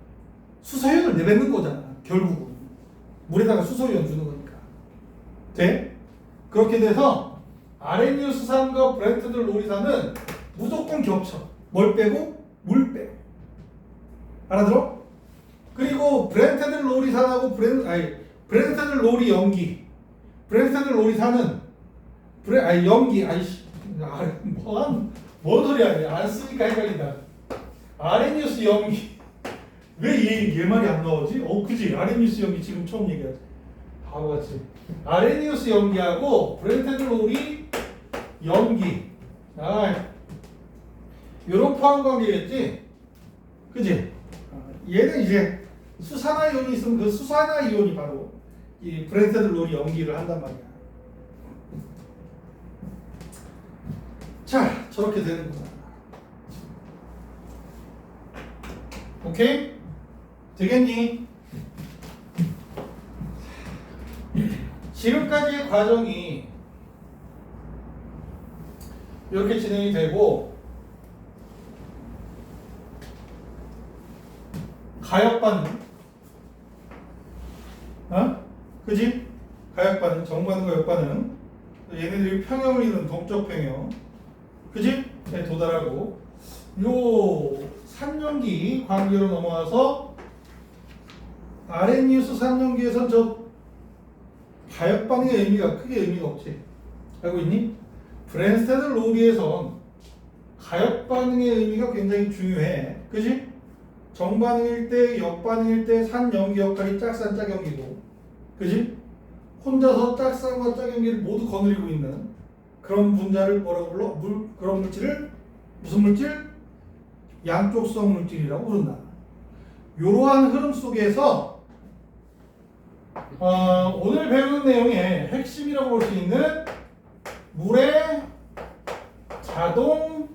수소연을 내뱉는 거잖아. 결국은 물에다가 수소연 주는 거니까. 돼? 그렇게 돼서 아레니우스산과 브렌텐 로리산은 무조건 겹쳐. 뭘 빼고? 물 빼고. 알아들어? 그리고 브렌텐 로리산하고 브렌텐 로리 염기. 브렌텐 로리산은 염기. 뭔 소리야? 안 쓰니까 헷갈린다. 아레니우스 염기. 왜 얘 말이 안 나오지? 그지? 아레니우스 염기 지금 처음 얘기하지. 바보같이. 아레니우스 염기하고 브렌텐 로리 염기. 요런 포함 관계겠지? 그지? 얘는 이제 수산화 이온이 있으면 그 수산화 이온이 바로 이 브렌텐 로리 염기를 한단 말이야. 자, 저렇게 되는구나. 오케이? 되겠니? 지금까지의 과정이 이렇게 진행이 되고 가역 반응, 그지? 가역 반응, 정반응과 역반응. 얘네들이 평형을 이루는 동적 평형, 그지? 에 도달하고 요 산염기 관계로 넘어와서 아레니우스 산염기에선 저 가역 반응의 의미가 없지. 알고 있니? 브렌스테드 로리에선 가역 반응의 의미가 굉장히 중요해. 그지? 정반응일 때, 역반응일 때 산염기 역할이 짝산 짝염기고, 그지? 혼자서 짝산과 짝염기를 모두 거느리고 있는 그런 분자를 뭐라고 불러? 그런 물질을 무슨 물질? 양쪽성 물질이라고 부른다. 이러한 흐름 속에서 오늘 배우는 내용의 핵심이라고 볼 수 있는 물의 자동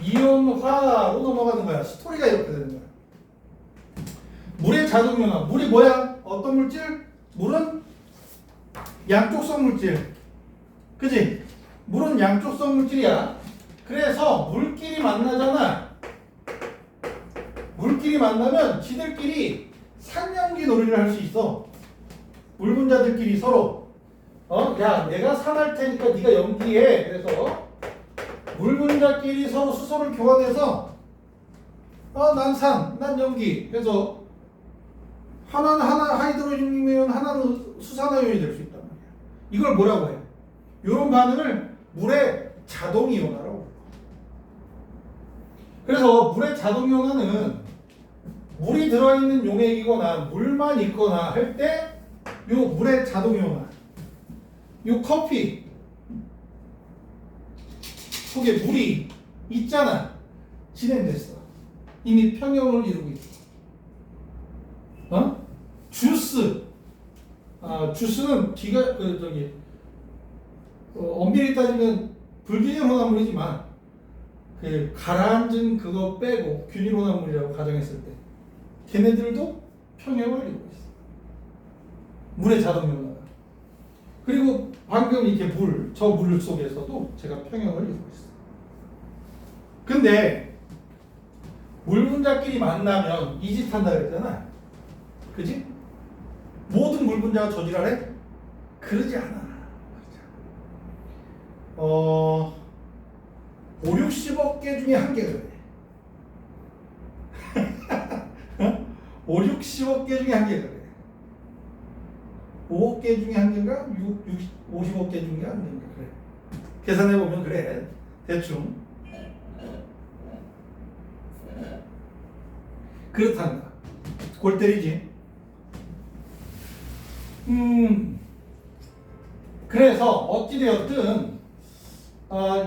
이온화로 넘어가는 거야. 스토리가 이렇게 되는 거야. 물의 자동 이온화. 물이 뭐야? 어떤 물질? 물은 양쪽성 물질. 그지? 물은 양쪽성 물질이야. 그래서 물끼리 만나잖아. 물끼리 만나면 지들끼리 산염기 놀이를 할 수 있어. 물 분자들끼리 서로 야 내가 산할 테니까 네가 염기해. 그래서 물 분자끼리 서로 수소를 교환해서 난 산, 난 염기. 그래서 하나는 하이드로겐이면 하나는 수산화염이 될 수 있단 말이야. 이걸 뭐라고 해? 이런 반응을 물의 자동이온화라고 불러. 그래서 물의 자동이온화는 물이 들어있는 용액이거나 물만 있거나 할 때 요 물의 자동이온화, 요 커피 속에 물이 있잖아. 진행됐어. 이미 평형을 이루고 있어. 주스. 주스는 엄밀히 따지면 불균형 혼합물이지만 그 가라앉은 그거 빼고 균일 혼합물이라고 가정했을 때 걔네들도 평형을 이루고 있어. 물의 자동이온화가. 그리고 방금 이렇게 저 물 속에서도 제가 평형을 이루고 있어. 근데 물 분자끼리 만나면 이짓한다 그랬잖아. 그지? 모든 물 분자가 저질하래? 그러지 않아. 5, 60억 개 중에 한 개가 그래. 5, 60억 개 중에 한 개가 그래. 5억 개 중에 한 개인가? 50억 개 중에 한 개인가? 그래. 계산해보면 그래. 대충. 그렇단다. 골 때리지. 그래서 어찌되었든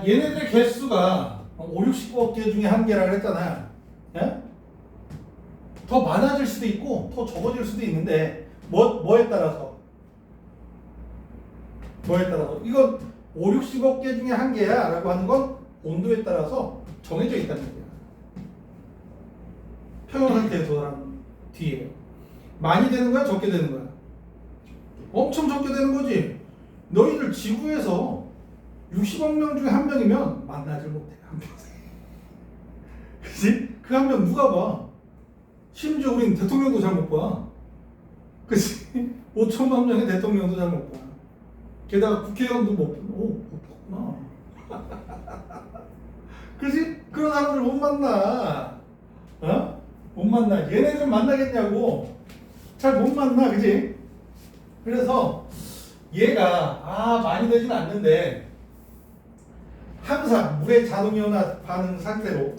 얘네들의 개수가 5, 60억 개 중에 한 개라 그랬잖아. 예? 더 많아질 수도 있고 더 적어질 수도 있는데 뭐에 따라서 이건 5, 60억 개 중에 한 개야 라고 하는 건 온도에 따라서 정해져 있다는 얘기야. 평형 상태에 도달한 뒤에 많이 되는 거야? 적게 되는 거야? 엄청 적게 되는 거지. 너희들 지구에서 60억 명 중에 한 명이면 만나질 못해. 한 명. 그치? 그 한 명 누가 봐? 심지어 우린 대통령도 잘 못 봐. 그치? 5천만 명의 대통령도 잘 못 봐. 게다가 국회의원도 못 봤구나. 그치? 그런 사람들 못 만나. 못 만나. 얘네들 만나겠냐고. 잘 못 만나. 그치? 그래서 얘가 많이 되진 않는데 항상 물의 자동이온화 반응 상태로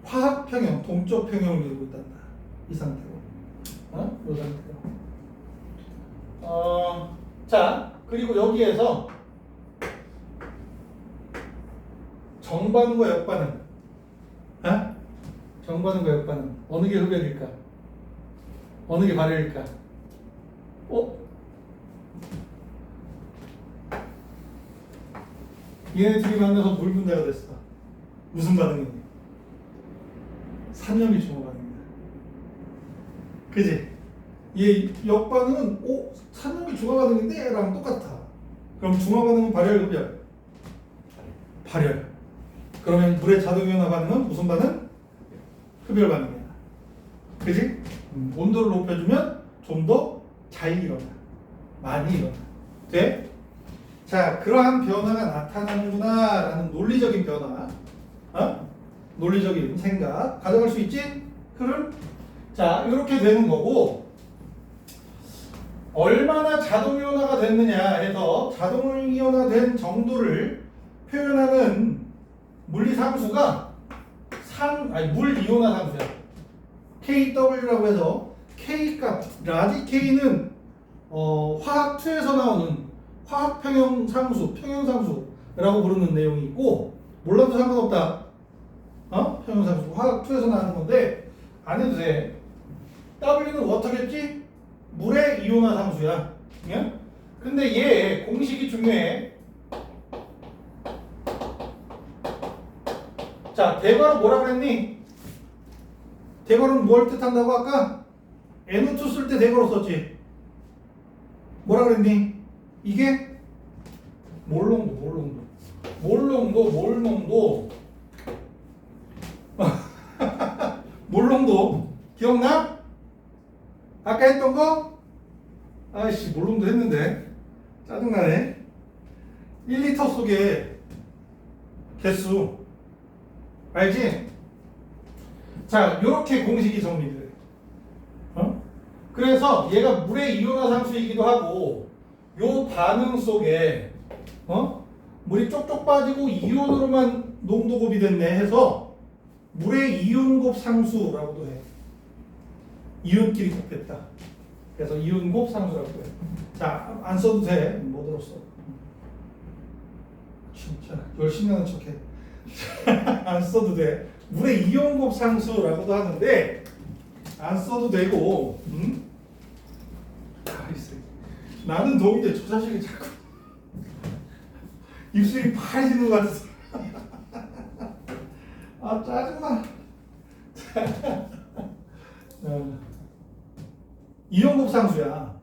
화학 평형, 동적 평형을 이루고 있단다. 이 상태로. 이 상태로. 자, 그리고 여기에서 정반응과 역반응. 정반응과 역반응. 어느 게 흡연일까? 어느 게 발열일까? 얘네 둘이 만나서 물 분자가 됐어. 무슨 반응이니? 산염이 중화 반응이야. 그지? 얘 역반응은 산염이 중화 반응인데? 라랑 똑같아. 그럼 중화 반응은 발열, 흡열? 발열. 그러면 물의 자동이온화 반응은 무슨 반응? 흡열 반응이야. 그지? 온도를 높여주면 좀 더 잘 일어나. 많이 일어나. 돼? 자, 그러한 변화가 나타나는구나 라는 논리적인 변화, 논리적인 생각 가져갈 수 있지? 그럼 자, 이렇게 되는 거고, 얼마나 자동이온화가 됐느냐 해서 자동이온화된 정도를 표현하는 물리상수가 물이온화 상수야. KW라고 해서 K값, 라지 K는 화학2에서 나오는 화학 평형 상수, 평형상수라고 부르는 내용이 있고, 몰라도 상관없다. 평형상수, 화학2에서 나오는 건데 안 해도 돼. W는 워터겠지? 물의 이온화 상수야. 예? 근데 얘 공식이 중요해. 자, 대괄호 뭐라 그랬니? 대괄호는 뭘 뜻한다고 아까? N2 쓸 때 대괄호 썼지? 뭐라 그랬니? 이게 몰농도 몰농도 기억나? 아까 했던 거? 아이씨 몰농도 했는데 짜증나네. 1리터 속에 개수 알지? 자, 요렇게 공식이 정리돼. 그래서 얘가 물의 이온화 상수이기도 하고 요 반응 속에 물이 쪽쪽 빠지고 이온으로만 농도 곱이 됐네 해서 물의 이온곱 상수라고도 해. 이온끼리 곱했다. 그래서 이온곱 상수라고 해. 자, 안 써도 돼. 못 들었어. 진짜 열심히 하는 척해. 안 써도 돼. 물의 이온곱 상수라고도 하는데 안 써도 되고. 나는 도움이 돼. 저 자식이 자꾸 입술이 파래지는 것 같아서. 아 짜증나. 이온곱 상수야.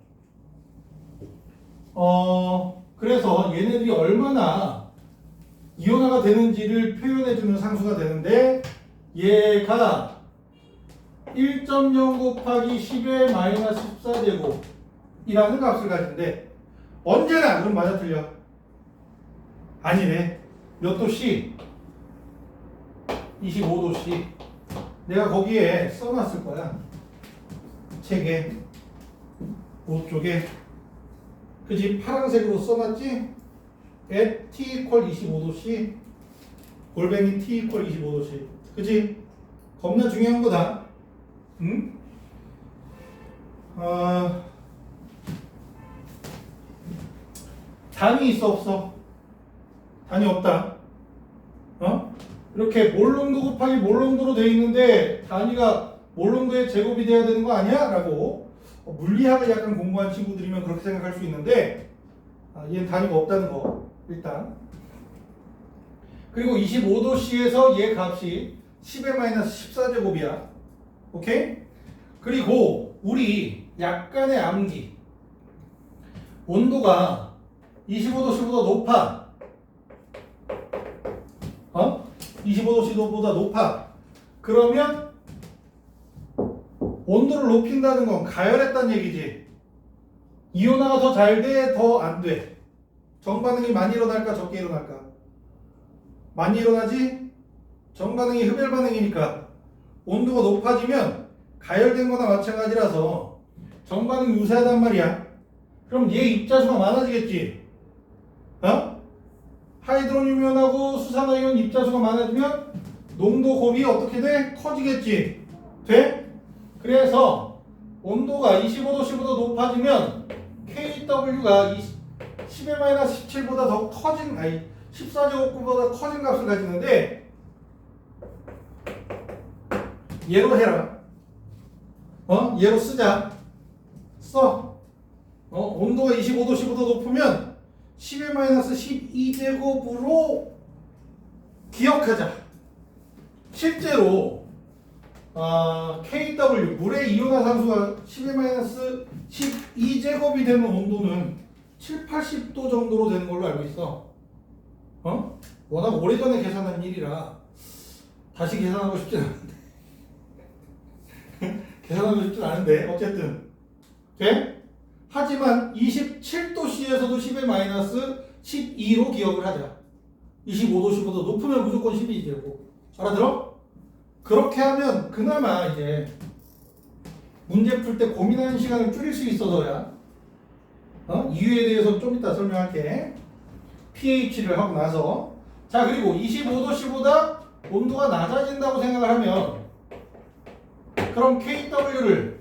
그래서 얘네들이 얼마나 이온화가 되는지를 표현해주는 상수가 되는데 얘가 1.0 곱하기 10의 마이너스 14제곱 이라는 값을 가진대. 언제나 그럼 맞아 틀려? 아니네. 몇 도씨? 25도씨. 내가 거기에 써놨을 거야. 책에 오쪽에 그지? 파란색으로 써놨지? at t equal 25도씨 골뱅이 t equal 25도씨 그지? 겁나 중요한 거다. 응? 단위 있어 없어? 단위 없다. 이렇게 몰농도 곱하기 몰농도로 되어 있는데 단위가 몰농도의 제곱이 돼야 되는 거 아니야? 라고 물리학을 약간 공부한 친구들이면 그렇게 생각할 수 있는데 얘는 단위가 없다는 거 일단. 그리고 25도씨에서 얘 값이 10의 마이너스 14제곱이야. 오케이? 그리고 우리 약간의 암기. 온도가 25도씨보다 높아. 25도씨보다 높아. 그러면 온도를 높인다는 건 가열했다는 얘기지. 이온화가 더 잘 돼, 더 안 돼? 정반응이 많이 일어날까, 적게 일어날까? 많이 일어나지? 정반응이 흡열 반응이니까 온도가 높아지면 가열된 거나 마찬가지라서 정반응이 우세하단 말이야. 그럼 얘 입자수가 많아지겠지? 하이드로늄이온하고 수산화이온 입자수가 많아지면 농도 곱이 어떻게 돼? 커지겠지? 돼? 그래서 온도가 25도씨보다 높아지면 KW가 10의 마이너스 17보다 더 커진 14제곱보다 커진 값을 가지는데 얘로 해라. 얘로 쓰자. 써. 온도가 25도씨보다 높으면 10의 마이너스 12제곱으로 기억하자. 실제로 KW 물의 이온화 상수가 10의 마이너스 12제곱이 되는 온도는 7, 80도 정도로 되는 걸로 알고 있어. 워낙 오래전에 계산한 일이라 다시 계산하고 싶진 않은데 계산하고 싶진 않은데 어쨌든 돼? 하지만 27도씨에서도 10의 마이너스 12로 기억을 하자. 25도씨보다 높으면 무조건 12제곱. 알아들어? 그렇게 하면 그나마 이제 문제 풀 때 고민하는 시간을 줄일 수 있어서야. 이유에 대해서 좀 이따 설명할게. pH를 하고 나서. 자, 그리고 25도씨보다 온도가 낮아진다고 생각을 하면 그럼 KW를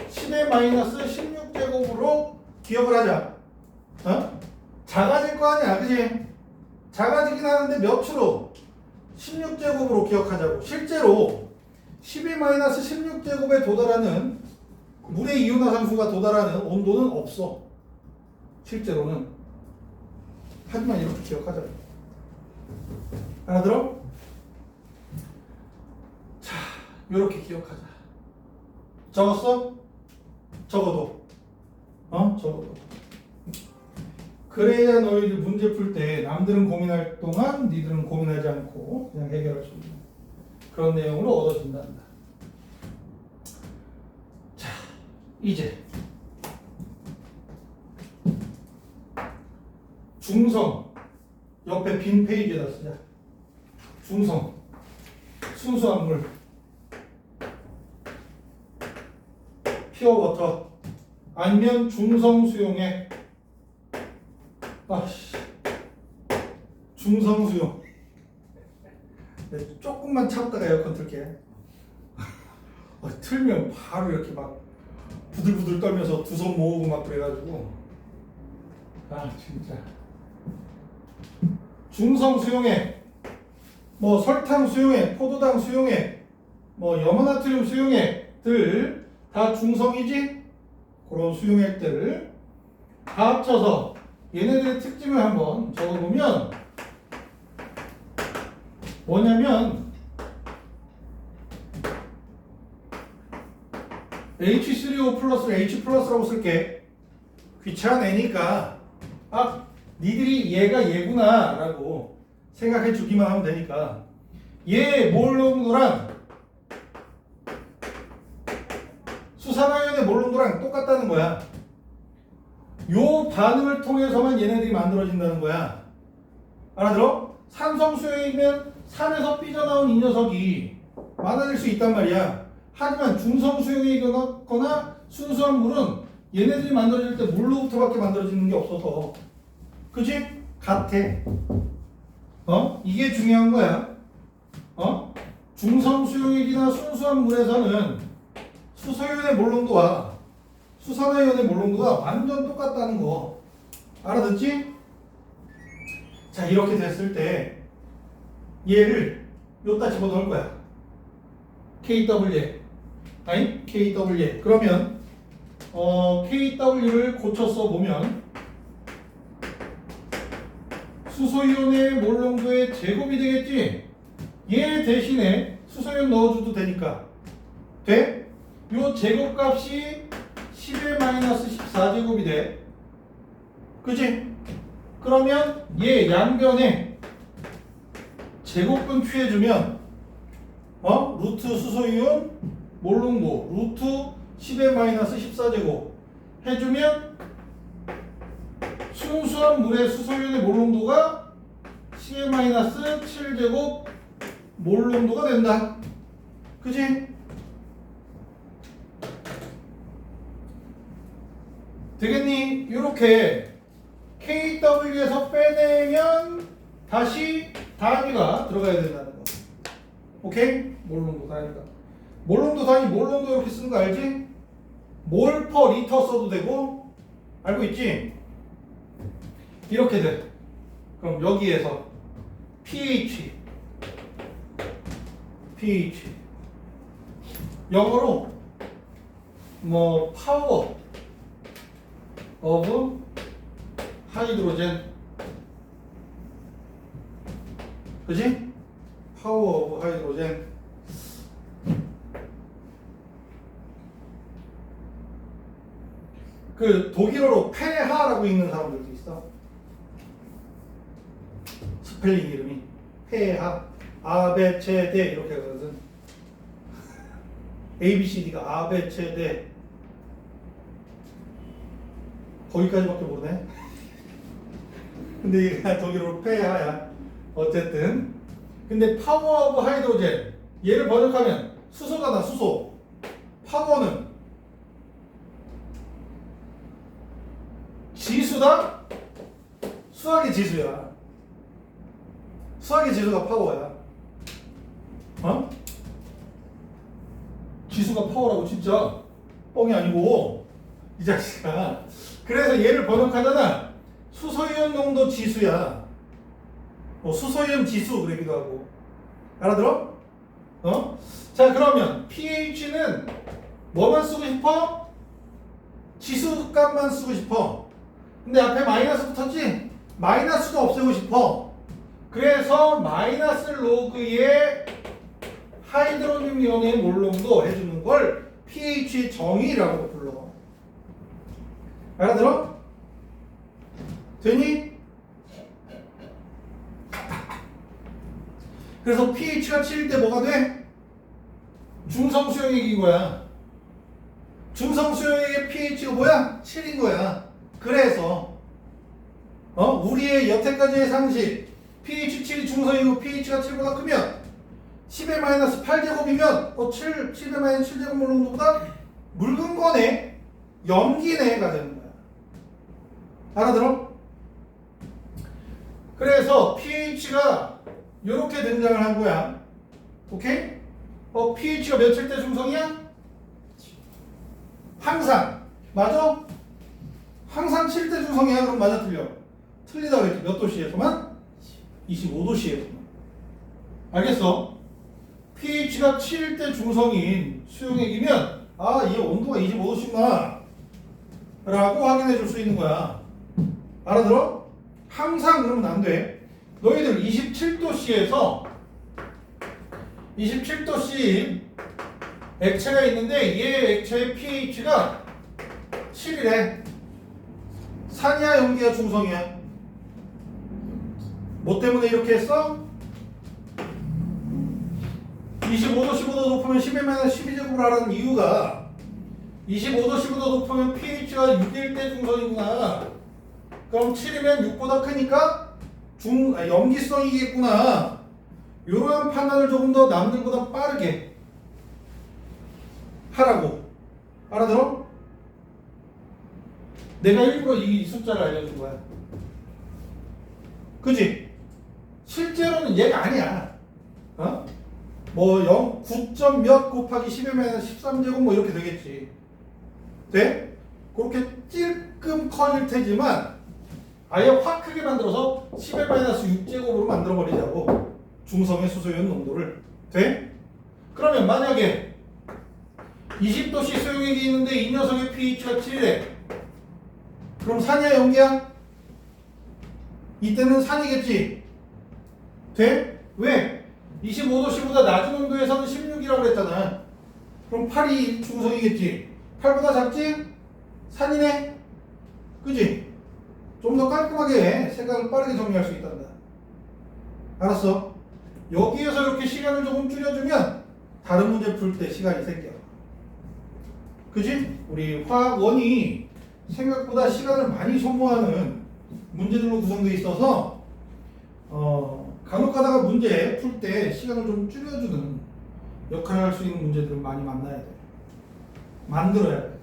10의 마이너스 16제곱으로 기억을 하자. 작아질 거 아니야, 그지? 작아지긴 하는데 몇 프로? 16제곱으로 기억하자고. 실제로 12 마이너스 16제곱에 도달하는 물의 이온화산소가 도달하는 온도는 없어. 실제로는. 하지만 이렇게 기억하자. 알아들어? 자, 이렇게 기억하자. 적었어? 적어도. 적어도. 그래야 너희들 문제 풀 때 남들은 고민할 동안 니들은 고민하지 않고 그냥 해결할 수 있는 그런 내용으로 얻어진단다. 자, 이제 중성 옆에 빈 페이지에다 쓰자. 중성 순수한 물 피어워터 아니면 중성 수용액. 아씨, 중성 수용. 조금만 참다가 에어컨 틀게. 틀면 바로 이렇게 막 부들부들 떨면서 두 손 모으고 막 그래가지고. 아 진짜. 중성 수용액, 뭐 설탕 수용액, 포도당 수용액, 뭐 염화나트륨 수용액들 다 중성이지? 그런 수용액들을 다 합쳐서 얘네들의 특징을 한번 적어보면 뭐냐면 H3O 플러스를 H 플러스라고 쓸게. 귀찮으니까 니들이 얘가 얘구나 라고 생각해 주기만 하면 되니까 얘 몰농도랑 수산화연의 몰농도랑 똑같다는 거야. 요 반응을 통해서만 얘네들이 만들어진다는 거야. 알아들어? 산성수용이면 산에서 삐져나온 이 녀석이 많아질 수 있단 말이야. 하지만 중성수용이거나 순수한 물은 얘네들이 만들어질 때 물로부터밖에 만들어지는 게 없어서 그치? 같아. 이게 중요한 거야. 중성수용액이나 순수한 물에서는 수소연의 몰농도와 수산화연의 몰농도가 완전 똑같다는 거 알아듣지? 자, 이렇게 됐을 때 얘를 여기다 집어넣을 거야. KW 아니? KW. 그러면 KW를 고쳐서 보면 수소이온의 몰농도의 제곱이 되겠지? 얘 대신에 수소이온 넣어줘도 되니까 돼? 요 제곱값이 11-14제곱이 돼. 그치? 그러면 얘 양변에 제곱분 취해주면 루트 수소이온 몰농도 루트 10-14제곱 해주면 순수한 물의 수소이온의 몰농도가 10-7제곱 몰농도가 된다. 그치? 되겠니? 이렇게 KW에서 빼내면 다시 단위가 들어가야 된다는 거. 오케이? 몰농도 단위가. 몰농도 단위, 몰농도 이렇게 쓰는 거 알지? 몰 퍼 리터 써도 되고 알고 있지? 이렇게 돼. 그럼 여기에서 pH 영어로 뭐 파워 of 하이드로젠, 그지? 파워 오브 하이드로젠. 그 독일어로 폐하라고 읽는 사람들도 있어. 스펠링 이름이 폐하, 아베체데 이렇게 하거든. ABCD가 아베체데 거기까지밖에 모르네. 근데 이게 독일어로 폐하야. 어쨌든 근데 파워 오브 하이드로젠 얘를 번역하면 수소가 나 수소. 파워는 지수다? 수학의 지수야. 수학의 지수가 파워야. 지수가 파워라고 진짜 뻥이 아니고 이 자식아. 그래서 얘를 번역하잖아. 수소이온 농도 지수야. 수소이온 지수 그러기도 하고. 알아들어? 자, 그러면 pH는 뭐만 쓰고 싶어? 지수값만 쓰고 싶어. 근데 앞에 마이너스 붙었지? 마이너스도 없애고 싶어. 그래서 마이너스 로그의 하이드로늄 이온의 몰롱도 해주는 걸 pH 정의라고 불러. 알아들어? 되니? 그래서 pH가 7일 때 뭐가 돼? 중성 수용액인 거야. 중성 수용액의 pH가 뭐야? 7인 거야. 그래서 우리의 여태까지의 상식 pH 7이 중성이고 pH가 7보다 크면 10의 마이너스 8제곱이면 10의 마이너스 7제곱 몰롱도보다 묽은 거네. 염기네가 되는 거야. 알아들어? 그래서 pH가 이렇게 등장을 한 거야. 오케이? pH가 몇일 때 중성이야? 항상. 맞아? 항상 7대 중성이야. 그럼 맞아 틀려? 틀리다 그랬지. 몇 도씨에서만? 25도씨에서만. 알겠어? pH가 7일 때 중성인 수용액이면 이 온도가 25도씨구나 라고 확인해 줄 수 있는 거야. 알아들어? 항상 그러면 안 돼. 너희들 27도씨에서 27도씨 액체가 있는데 얘 액체의 pH가 7이래. 산이야 염기야 중성이야? 뭐 때문에 이렇게 했어? 25도 15도 높으면 10의 12제곱을 하라는 이유가 25도 15도 높으면 pH가 6일 때 중성이구나. 그럼 7이면 6보다 크니까 염기성이겠구나. 이러한 판단을 조금 더 남들보다 빠르게 하라고. 알아들어? 내가 일부러 이 숫자를 알려준 거야. 그지? 실제로는 얘가 아니야. 뭐 9점 몇 곱하기 10의 마이너스 13제곱 뭐 이렇게 되겠지. 돼? 그렇게 찔끔 커질 테지만 아예 확 크게 만들어서 10의 마이너스 6제곱으로 만들어버리자고. 중성의 수소이온 농도를. 돼? 그러면 만약에 20도씨 수용액이 있는데 이 녀석의 pH가 7이래. 그럼 산이야 염기야? 이때는 산이겠지. 돼? 왜? 25도씨보다 낮은 온도에서는 16이라고 그랬잖아. 그럼 8이 중성이겠지. 8보다 작지? 산이네. 그지? 좀 더 깔끔하게 생각을 빠르게 정리할 수 있단다. 알았어? 여기에서 이렇게 시간을 조금 줄여주면 다른 문제 풀 때 시간이 생겨. 그지? 우리 화학원이 생각보다 시간을 많이 소모하는 문제들로 구성되어 있어서 간혹 가다가 문제 풀 때 시간을 좀 줄여주는 역할을 할 수 있는 문제들을 많이 만나야 돼. 만들어야 돼.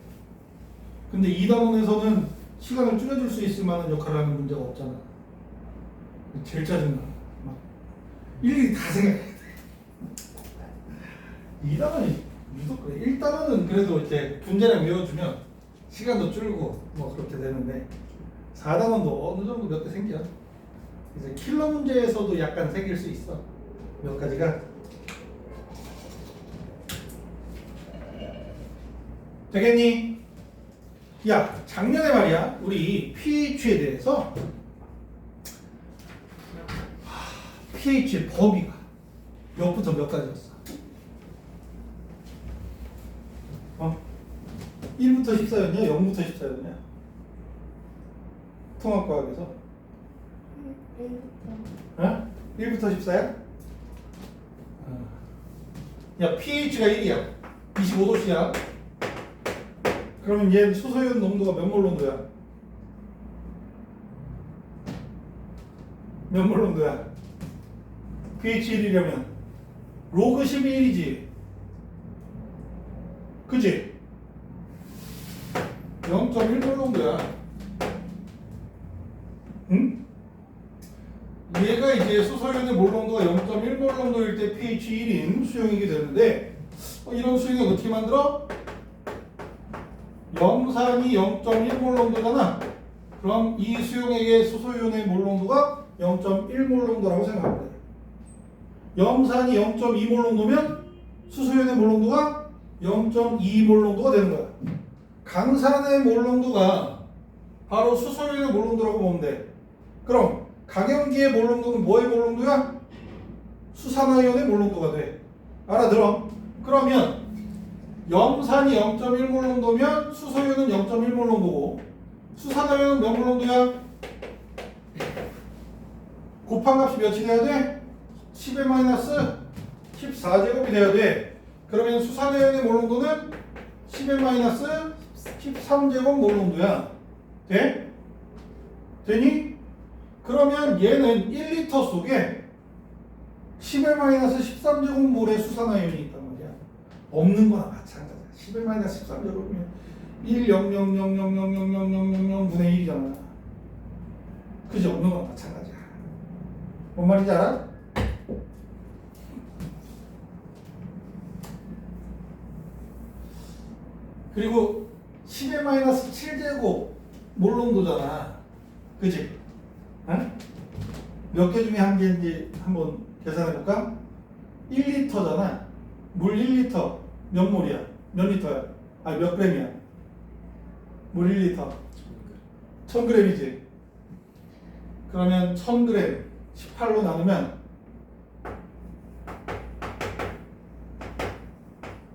근데 2단원에서는 시간을 줄여줄 수 있을 만한 역할을 하는 문제가 없잖아. 제일 짜증나. 막 일일이 다 생각해야 돼. 2단원이 유독 그래. 1단원은 그래도 이제 문제량 외워주면 시간도 줄고 뭐 그렇게 되는데 4단원도 어느 정도 몇 개 생겨. 이제 킬러 문제에서도 약간 생길 수 있어. 몇 가지가. 되겠니? 야, 작년에 말이야 우리 pH에 대해서 pH의 범위가 몇부터 몇 가지였어? 1부터 14였냐? 0부터 14였냐? 통합과학에서 1부터 14야? 야, pH가 1이야 25도씨야. 그러면 얘 수소이온 농도가 몇 몰 농도야? 몇 몰 농도야? pH 1이려면 로그 12이지. 그치? 0.1몰 정도야. 응? 얘가 이제 수소이온의 몰 농도가 0.1몰 정도일 때 pH 1인 수용액이 되는데 이런 수용액 어떻게 만들어? 염산이 0.1몰 정도잖아. 그럼 이 수용액의 수소이온의 몰 농도가 0.1몰 정도라고 생각하면 돼. 염산이 0.2몰 정도면 수소이온의 몰 농도가 0.2몰 정도가 되는 거야. 강산의 몰농도가 바로 수소연의 몰농도라고 보면 돼. 그럼 강연기의 몰농도는 뭐의 몰농도야? 수산화이온의 몰농도가 돼. 알아들어? 그러면 염산이 0.1몰농도면 수소연은 0.1몰농도고 수산화이온은 몇 몰농도야? 곱한 값이 몇이 돼야 돼? 10의 마이너스 14제곱이 돼야 돼. 그러면 수산화이온의 몰농도는 10의 마이너스 13제곱 몰농도야. 돼? 되니? 그러면 얘는 1리터 속에 10의 마이너스 13제곱몰의 수산화이온이 있단 말이야. 없는 거나 마찬가지야. 10의 마이너스 13제곱이면 1,000,000,000,000,000분의 1이잖아. 그지? 없는 거나 마찬가지야. 뭔 말인지 알아? 그리고 10의 마이너스 7제곱 몰농도잖아. 그지? 어? 몇 개 중에 한 개인지 한번 계산해볼까? 1리터잖아. 물 1리터 몇 몰이야? 몇 리터야? 아니 몇 그램이야? 물 1리터 1000g이지. 그러면 1000g 18로 나누면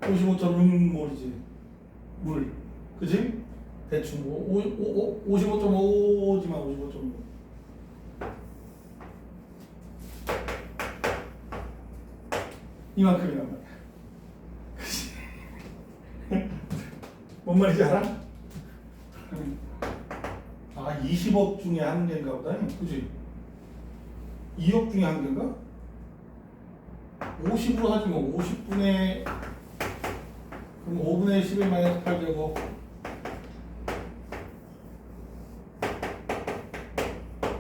55.6몰이지. 물. 그지? 대충 55.5지만 55.6. 이만큼이란 말이야. 그치? 뭔 말인지 알아? 아, 20억 중에 한 개인가 보다. 그치? 2억 중에 한 개인가? 50으로 하지 뭐. 50분의 그럼 5분의 11 마이너스 8제곱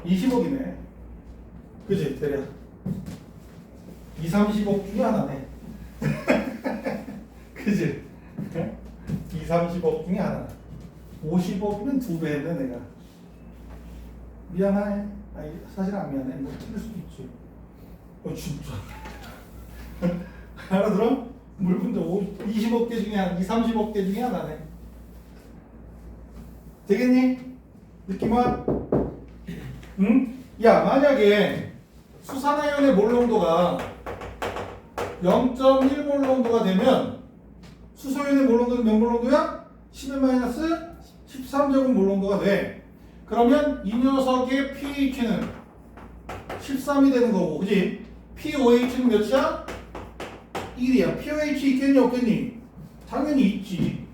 20억이네. 그치? 대략 2, 30억 중에 하나네. 그치? 2, 30억 중에 하나. 50억이면 2배 했네 내가. 미안해. 아니 사실 안 미안해. 뭐 틀릴 수도 있지. 진짜. 알아들어? 물분도 20억 개 중에 한 2, 30억 개 중에 하나네. 되겠니? 느낌 와? 응? 야, 만약에 수산화이온의 몰농도가 0.1몰 농도가 되면 수소연의 몰농도는 몇 몰농도야? 10의 마이너스 13제곱 몰농도가 돼. 그러면 이 녀석의 pH는 13이 되는 거고, 그지? pOH는 몇이야? 1이야. pOH 있겠니 없겠니? 당연히 있지.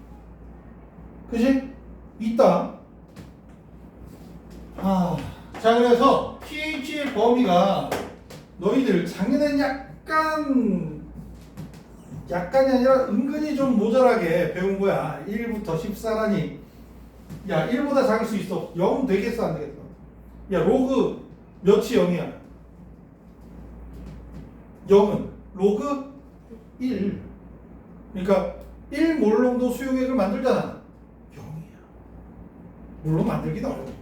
그지? 있다. 자, 그래서 pH의 범위가 너희들 작년엔 약간이 아니라 은근히 좀 모자라게 배운 거야. 1부터 14라니. 야, 1보다 작을 수 있어. 0 되겠어 안 되겠어? 야, 로그 몇이 0이야? 0은 로그 1. 그러니까 1몰농도 수용액을 만들잖아. 0이야. 물론 만들기도 어려워.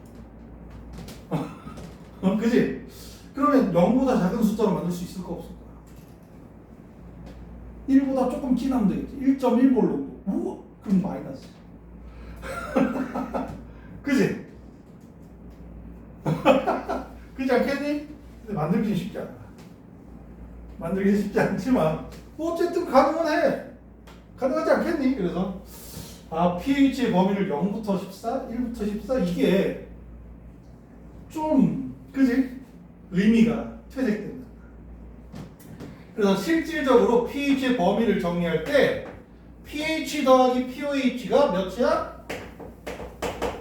그지? 그러면 0보다 작은 숫자로 만들 수 있을까 없을까? 1보다 조금 진하면 되겠지. 1.1몰농도. 우와, 그럼 마이너스. 그지? 그렇지 않겠니? 근데 만들기는 쉽지 않아. 만들기는 쉽지 않지만 어쨌든 가능은 해. 가능하지 않겠니? 그래서 pH의 범위를 0부터 14, 1부터 14 이게 좀 그지? 의미가 퇴색된다. 그래서 실질적으로 pH의 범위를 정리할 때 pH 더하기 pOH가 몇이야?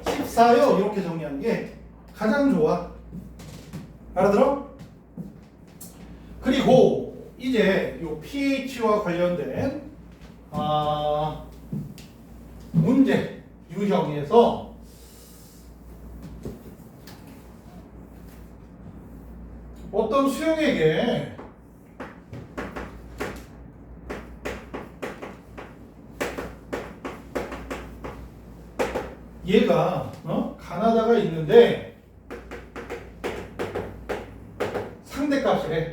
14요. 이렇게 정리하는 게 가장 좋아. 알아들어? 그리고 이제 요 pH와 관련된 문제 유형에서 어떤 수용에게 얘가 가나다가 있는데 상대값이래.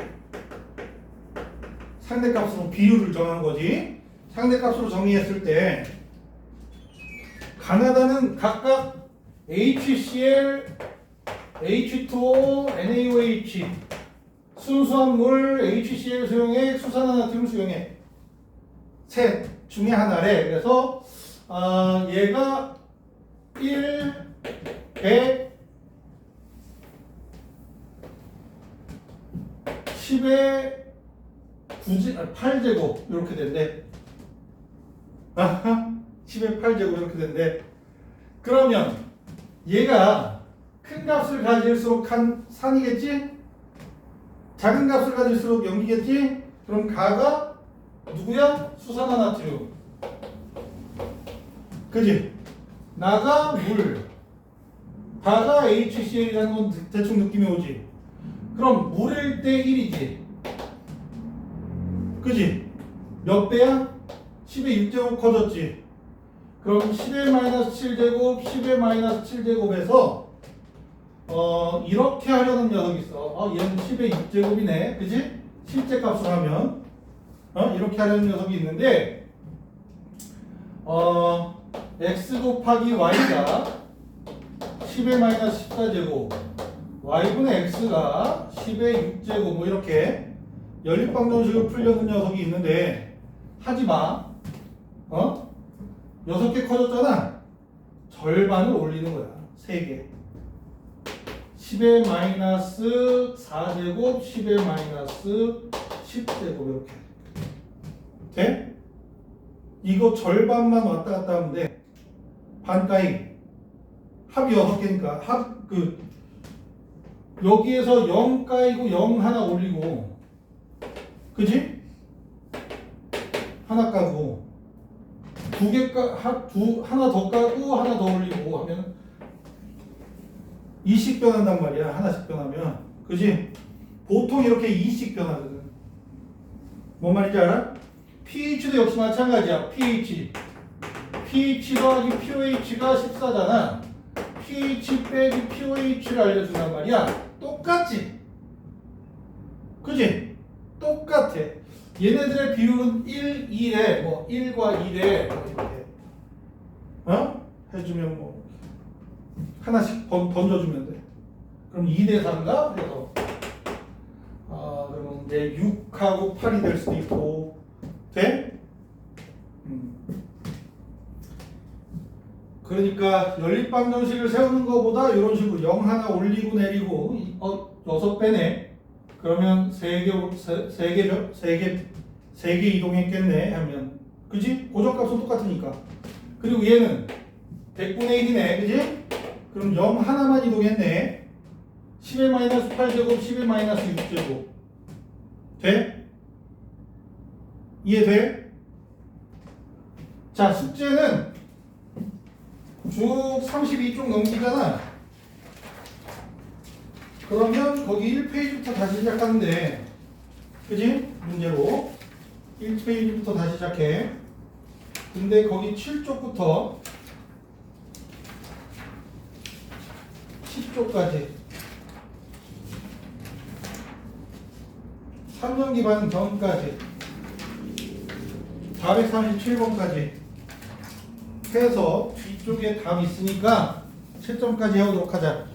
상대값으로 비율을 정한 거지. 상대값으로 정의했을 때 가나다는 각각 HCl, H2O, NaOH 순수한 물 HCl 수용액, 수산화나트륨 수용액 셋 중에 하나래. 그래서 얘가 1, 100, 10의 8제곱 이렇게 된대. 10의 8제곱 이렇게 된대. 그러면 얘가 큰 값을 가질수록 산이겠지? 작은 값을 가질수록 염기겠지? 그럼 가가 누구야? 수산화나트륨. 그지? 나가 물. 가가 HCl이라는 건 대충 느낌이 오지? 그럼 물일 때 1이지. 그지? 몇 배야? 10의 6제곱 커졌지. 그럼 10의 마이너스 7제곱, 10의 마이너스 7제곱에서 이렇게 하려는 녀석이 있어. 얘는 10의 6제곱이네. 그지? 실제 값을 하면 이렇게 하려는 녀석이 있는데 x 곱하기 y가 10의 마이너스 14제곱 y분의 x가 10의 6제곱 뭐 이렇게 연립방정식을 풀려는 녀석이 있는데 하지마. 6개 커졌잖아. 절반을 올리는 거야. 3개. 10의 마이너스 4제곱, 10의 마이너스 10제곱 이렇게. 돼? 이거 절반만 왔다 갔다 하면 돼. 반가이. 합이 6개니까 여기에서 0 까이고 0 하나 올리고, 그지? 하나 까고 하나 더 까고 하나 더 올리고 하면 2씩 변한단 말이야. 하나씩 변하면. 그지? 보통 이렇게 2씩 변하거든. 뭔 말인지 알아? pH도 역시 마찬가지야. pH 더하기 pOH가 14잖아. pH 빼기 pOH를 알려준단 말이야. 똑같지? 그지? 똑같아. 얘네들의 비율은 1, 2래. 뭐 1과 2래. 뭐 이렇게 해주면 뭐 하나씩 던져주면 돼. 그럼 2대 3가? 그래서 그러면 이제 6하고 8이 될 수도 있고. 돼? 그러니까 연립방정식을 세우는 것보다 이런 식으로 0 하나 올리고 내리고 6배네. 그러면 3개 이동했겠네 하면, 그지? 고정값은 똑같으니까. 그리고 얘는 100분의 1이네. 그지? 그럼 0 하나만 이동했네. 10의 마이너스 8제곱, 10의 마이너스 6제곱. 돼? 이해돼? 자, 숙제는 쭉 32쪽 넘기잖아. 그러면 거기 1페이지부터 다시 시작하는데, 그지? 문제로 1페이지부터 다시 시작해. 근데 거기 7쪽부터 10쪽까지 3년 기반 경까지 437번까지 해서 뒤쪽에 답 있으니까 7점까지 해오도록 하자.